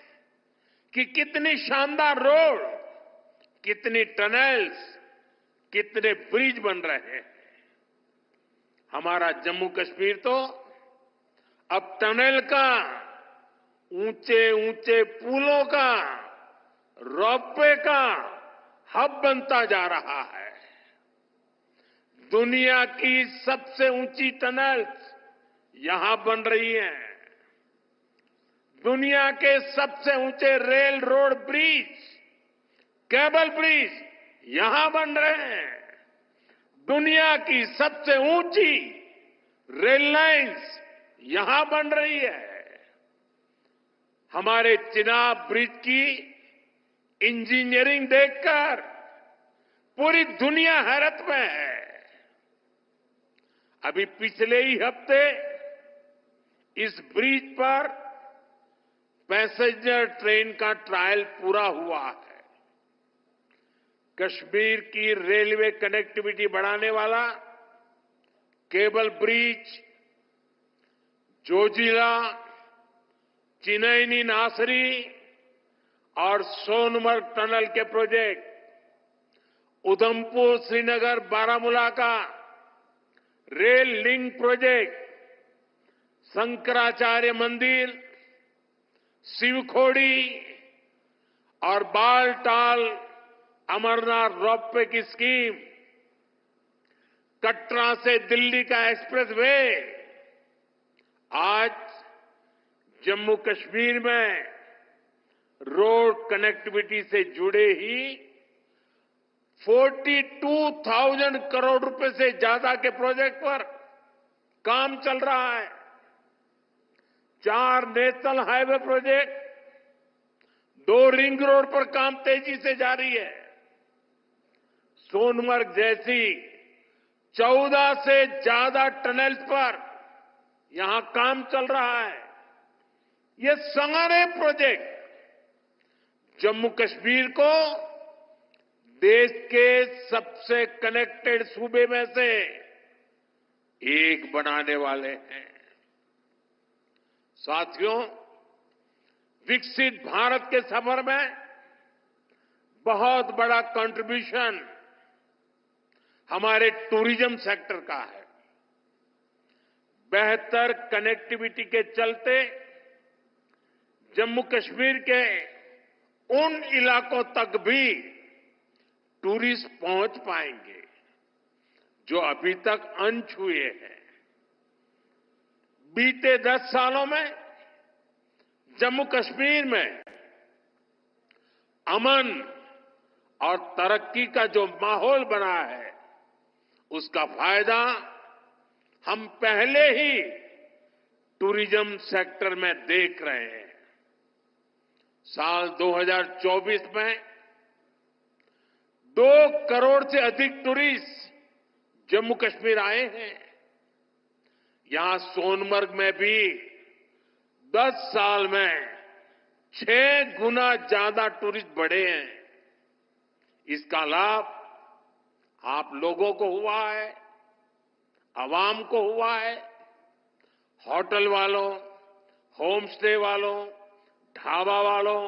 [SPEAKER 7] कि कितनी शानदार रोड, कितनी टनल्स, कितने ब्रिज बन रहे हैं। हमारा जम्मू कश्मीर तो अब टनल का, ऊंचे ऊंचे पुलों का, रोपवे का हब बनता जा रहा है। दुनिया की सबसे ऊंची टनल्स यहां बन रही हैं। दुनिया के सबसे ऊंचे rail road bridge, cable bridge यहां बन रहे हैं। दुनिया की सबसे ऊंची रेल लाइंस यहां बन रही है। हमारे चिनाब ब्रिज की इंजीनियरिंग देखकर पूरी दुनिया हैरत में है। अभी पिछले ही हफ्ते इस ब्रिज पर पैसेंजर ट्रेन का ट्रायल पूरा हुआ है। कश्मीर की रेलवे कनेक्टिविटी बढ़ाने वाला केबल ब्रिज, जोजिला, चिनैनी नासरी और सोनमर्ग टनल के प्रोजेक्ट, उधमपुर श्रीनगर बारामूला का रेल लिंक प्रोजेक्ट, शंकराचार्य मंदिर, शिवखोड़ी और बालटाल अमरनाथ रोपवे की स्कीम, कटरा से दिल्ली का एक्सप्रेसवे, आज जम्मू कश्मीर में रोड कनेक्टिविटी से जुड़े ही 42,000 करोड़ रुपए से ज्यादा के प्रोजेक्ट पर काम चल रहा है। 4 national highway project, 2 ring road पर काम तेजी से जारी है। सोनमर्ग जैसी 14 से ज्यादा टनल्स पर यहां काम चल रहा है। ये सारे प्रोजेक्ट जम्मू कश्मीर को देश के सबसे कनेक्टेड सूबे में से एक बनाने वाले हैं। साथियों, विकसित भारत के सफर में बहुत बड़ा कंट्रीब्यूशन हमारे टूरिज्म सेक्टर का है। बेहतर कनेक्टिविटी के चलते जम्मू कश्मीर के उन इलाकों तक भी टूरिस्ट पहुंच पाएंगे जो अभी तक अनछुए हैं। बीते 10 सालों में जम्मू कश्मीर में अमन और तरक्की का जो माहौल बना है, उसका फायदा हम पहले ही टूरिज्म सेक्टर में देख रहे हैं। साल 2024 में 2 करोड़ से अधिक टूरिस्ट जम्मू कश्मीर आए हैं। यहां सोनमर्ग में भी 10 साल में 6 गुना ज्यादा टूरिस्ट बढ़े हैं। इसका लाभ आप लोगों को हुआ है, आवाम को हुआ है। होटल वालों, होम स्टे वालों, ढाबा वालों,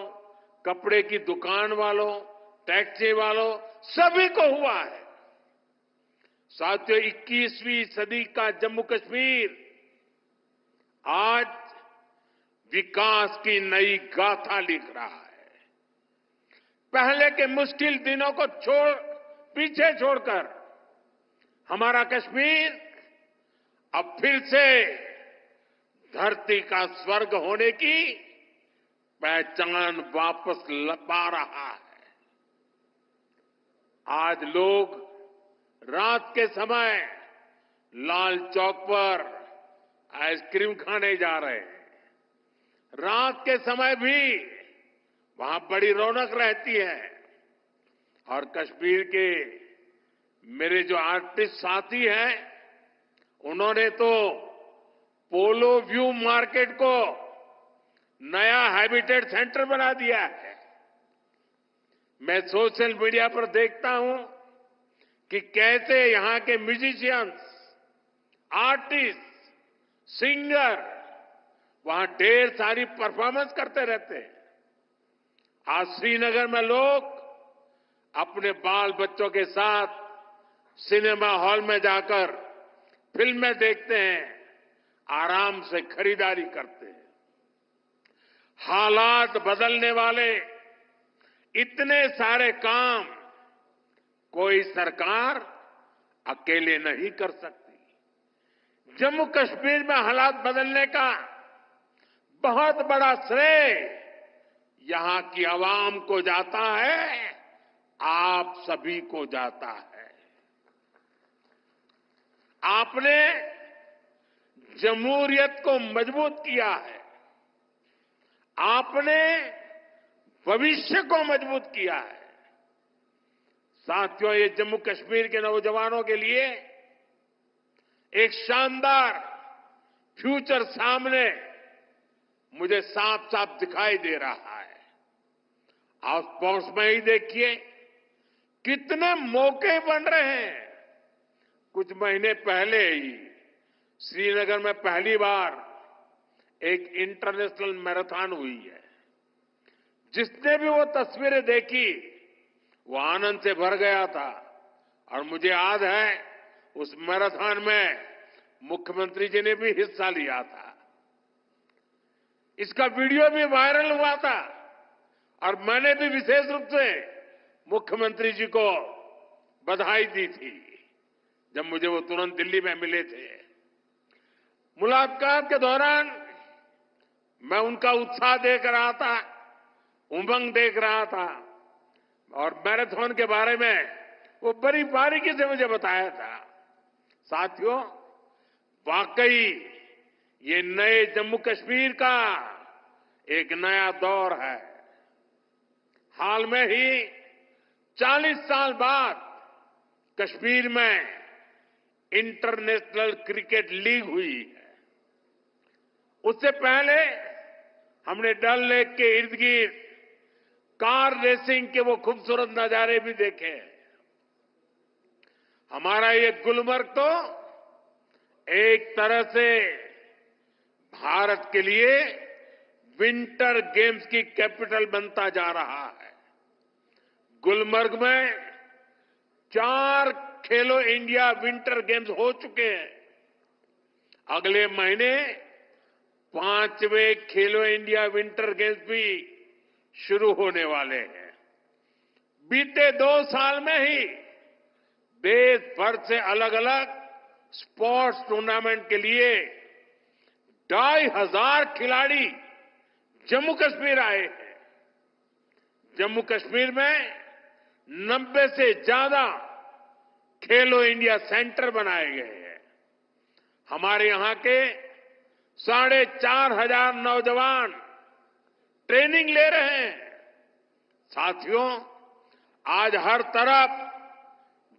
[SPEAKER 7] कपड़े की दुकान वालों, टैक्सी वालों, सभी को हुआ है। साथियों, 21वीं सदी का जम्मू कश्मीर आज विकास की नई गाथा लिख रहा है। पहले के मुश्किल दिनों को पीछे छोड़कर हमारा कश्मीर अब फिर से धरती का स्वर्ग होने की पहचान वापस पा रहा है। आज लोग रात के समय लाल चौक पर आइसक्रीम खाने जा रहे हैं। रात के समय भी वहां बड़ी रौनक रहती है। और कश्मीर के मेरे जो आर्टिस्ट साथी हैं, उन्होंने तो पोलो व्यू मार्केट को नया हैबिटेट सेंटर बना दिया है। मैं सोशल मीडिया पर देखता हूं कि कैसे यहां के म्यूजिशियंस, आर्टिस्ट, सिंगर वहां ढेर सारी परफॉर्मेंस करते रहते हैं। आज श्रीनगर में लोग अपने बाल बच्चों के साथ सिनेमा हॉल में जाकर फिल्में देखते हैं, आराम से खरीदारी करते हैं। हालात बदलने वाले इतने सारे काम कोई सरकार अकेले नहीं कर सकती। जम्मू कश्मीर में हालात बदलने का बहुत बड़ा श्रेय यहां की आवाम को जाता है, आप सभी को जाता है। आपने जमहूरियत को मजबूत किया है, आपने भविष्य को मजबूत किया है। साथियों, ये जम्मू कश्मीर के नौजवानों के लिए एक शानदार फ्यूचर सामने मुझे साफ साफ दिखाई दे रहा है। आप पड़ोस में ही देखिए कितने मौके बन रहे हैं। कुछ महीने पहले ही श्रीनगर में पहली बार एक इंटरनेशनल मैराथन हुई है। जिसने भी वो तस्वीरें देखी वो आनंद से भर गया था। और मुझे याद है उस मैराथन में मुख्यमंत्री जी ने भी हिस्सा लिया था। इसका वीडियो भी वायरल हुआ था और मैंने भी विशेष रूप से मुख्यमंत्री जी को बधाई दी थी जब मुझे वो तुरंत दिल्ली में मिले थे। मुलाकात के दौरान मैं उनका उत्साह देख रहा था, उमंग देख रहा था और मैराथन के बारे में वो बड़ी बारीकी से मुझे बताया था। साथियों, वाकई ये नए जम्मू कश्मीर का एक नया दौर है। हाल में ही 40 साल बाद कश्मीर में इंटरनेशनल क्रिकेट लीग हुई है। उससे पहले हमने डल लेक के इर्द गिर्द कार रेसिंग के वो खूबसूरत नजारे भी देखे। हमारा ये गुलमर्ग तो एक तरह से भारत के लिए विंटर गेम्स की कैपिटल बनता जा रहा है। गुलमर्ग में 4 खेलो इंडिया विंटर गेम्स हो चुके हैं। अगले महीने 5वें खेलो इंडिया विंटर गेम्स भी शुरू होने वाले हैं। बीते 2 साल में ही देश भर से अलग अलग स्पोर्ट्स टूर्नामेंट के लिए 2,500 खिलाड़ी जम्मू कश्मीर आए हैं। जम्मू कश्मीर में 90 से ज्यादा खेलो इंडिया सेंटर बनाए गए हैं। हमारे यहां के 4,500 नौजवान ट्रेनिंग ले रहे हैं। साथियों, आज हर तरफ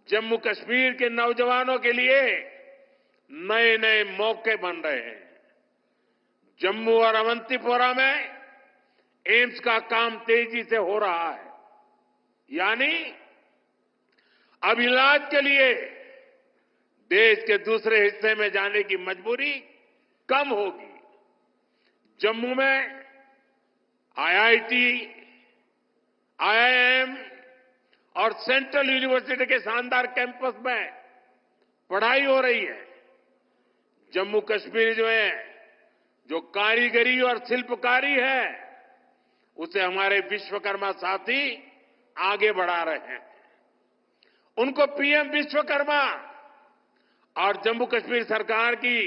[SPEAKER 7] जम्मू कश्मीर के नौजवानों के लिए नए नए मौके बन रहे हैं। जम्मू और अवंतीपोरा में एम्स का काम तेजी से हो रहा है, यानी अब इलाज के लिए देश के दूसरे हिस्से में जाने की मजबूरी कम होगी। जम्मू में आईआईटी, आईआईएम और सेंट्रल यूनिवर्सिटी के शानदार कैंपस में पढ़ाई हो रही है। जम्मू कश्मीर में जो कारीगरी और शिल्पकारी है उसे हमारे विश्वकर्मा साथी आगे बढ़ा रहे हैं। उनको पीएम विश्वकर्मा और जम्मू कश्मीर सरकार की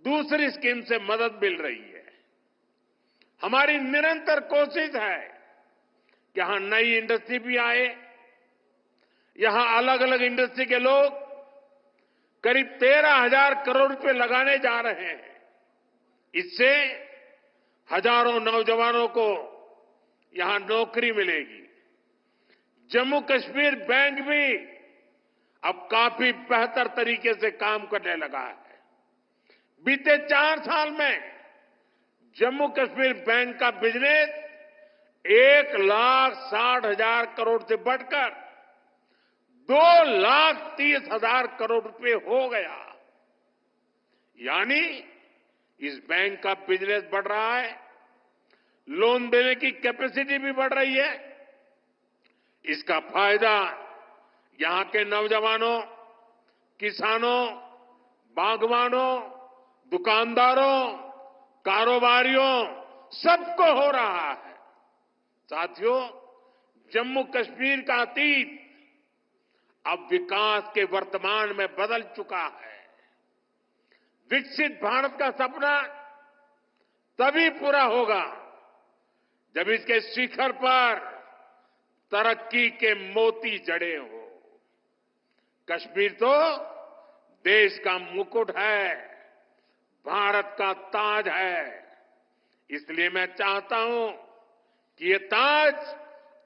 [SPEAKER 7] दूसरी स्कीम से मदद मिल रही है। हमारी निरंतर कोशिश है कि यहां नई इंडस्ट्री भी आए, यहां अलग अलग इंडस्ट्री के लोग करीब 13,000 करोड़ रुपए लगाने जा रहे हैं। इससे हजारों नौजवानों को यहां नौकरी मिलेगी। जम्मू कश्मीर बैंक भी अब काफी बेहतर तरीके से काम करने लगा है। बीते 4 साल में जम्मू कश्मीर बैंक का बिजनेस 1,60,000 करोड़ से बढ़कर 2,30,000 करोड़ रुपए हो गया। यानी इस बैंक का बिजनेस बढ़ रहा है, लोन देने की कैपेसिटी भी बढ़ रही है। इसका फायदा यहां के नौजवानों, किसानों, बागवानों, दुकानदारों, कारोबारियों सबको हो रहा है। साथियों, जम्मू कश्मीर का अतीत अब विकास के वर्तमान में बदल चुका है। विकसित भारत का सपना तभी पूरा होगा जब इसके शिखर पर तरक्की के मोती जड़े हो। कश्मीर तो देश का मुकुट है, भारत का ताज है। इसलिए मैं चाहता हूं कि ये ताज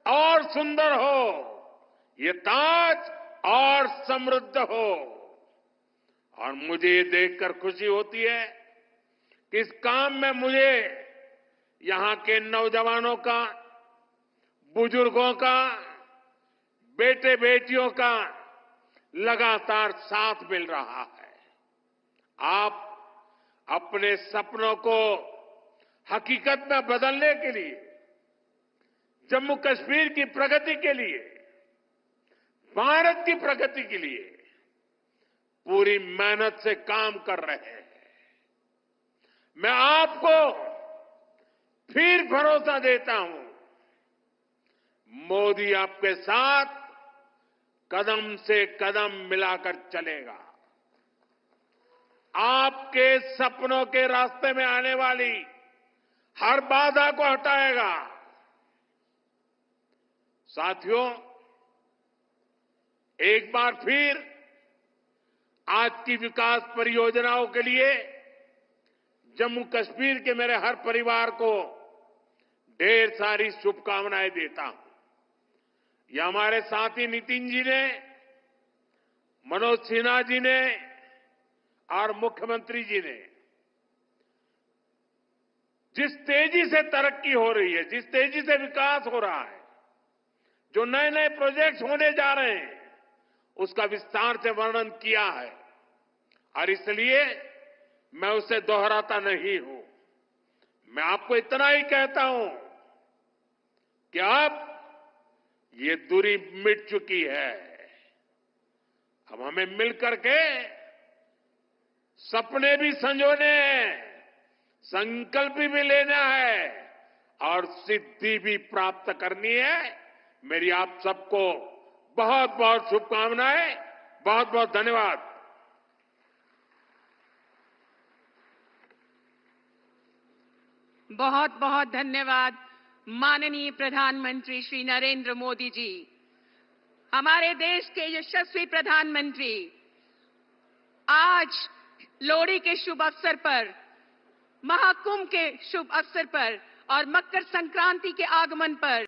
[SPEAKER 7] और सुंदर हो, ये ताज और समृद्ध हो। और मुझे ये देखकर खुशी होती है कि इस काम में मुझे यहां के नौजवानों का, बुजुर्गों का, बेटे बेटियों का लगातार साथ मिल रहा है। आप अपने सपनों को हकीकत में बदलने के लिए, जम्मू कश्मीर की प्रगति के लिए, भारत की प्रगति के लिए पूरी मेहनत से काम कर रहे हैं। मैं आपको फिर भरोसा देता हूं, मोदी आपके साथ कदम से कदम मिलाकर चलेगा। आपके सपनों के रास्ते में आने वाली हर बाधा को हटाएगा। साथियों, एक बार फिर आज की विकास परियोजनाओं के लिए जम्मू कश्मीर के मेरे हर परिवार को ढेर सारी शुभकामनाएं देता हूं। ये हमारे साथी नितिन जी ने, मनोज सिन्हा जी ने और मुख्यमंत्री जी ने जिस तेजी से तरक्की हो रही है, जिस तेजी से विकास हो रहा है, जो नए नए प्रोजेक्ट्स होने जा रहे हैं, उसका विस्तार से वर्णन किया है। और इसलिए मैं उसे दोहराता नहीं हूं। मैं आपको इतना ही कहता हूं कि अब ये दूरी मिट चुकी है। अब हमें मिलकर के सपने भी संजोने हैं, संकल्प भी लेना है और सिद्धि भी प्राप्त करनी है। मेरी आप सबको बहुत बहुत शुभकामनाएं, बहुत बहुत धन्यवाद।
[SPEAKER 1] बहुत बहुत धन्यवाद माननीय प्रधानमंत्री श्री नरेंद्र मोदी जी। हमारे देश के यशस्वी प्रधानमंत्री आज लोहड़ी के शुभ अवसर पर, महाकुंभ के शुभ अवसर पर और मकर संक्रांति के आगमन पर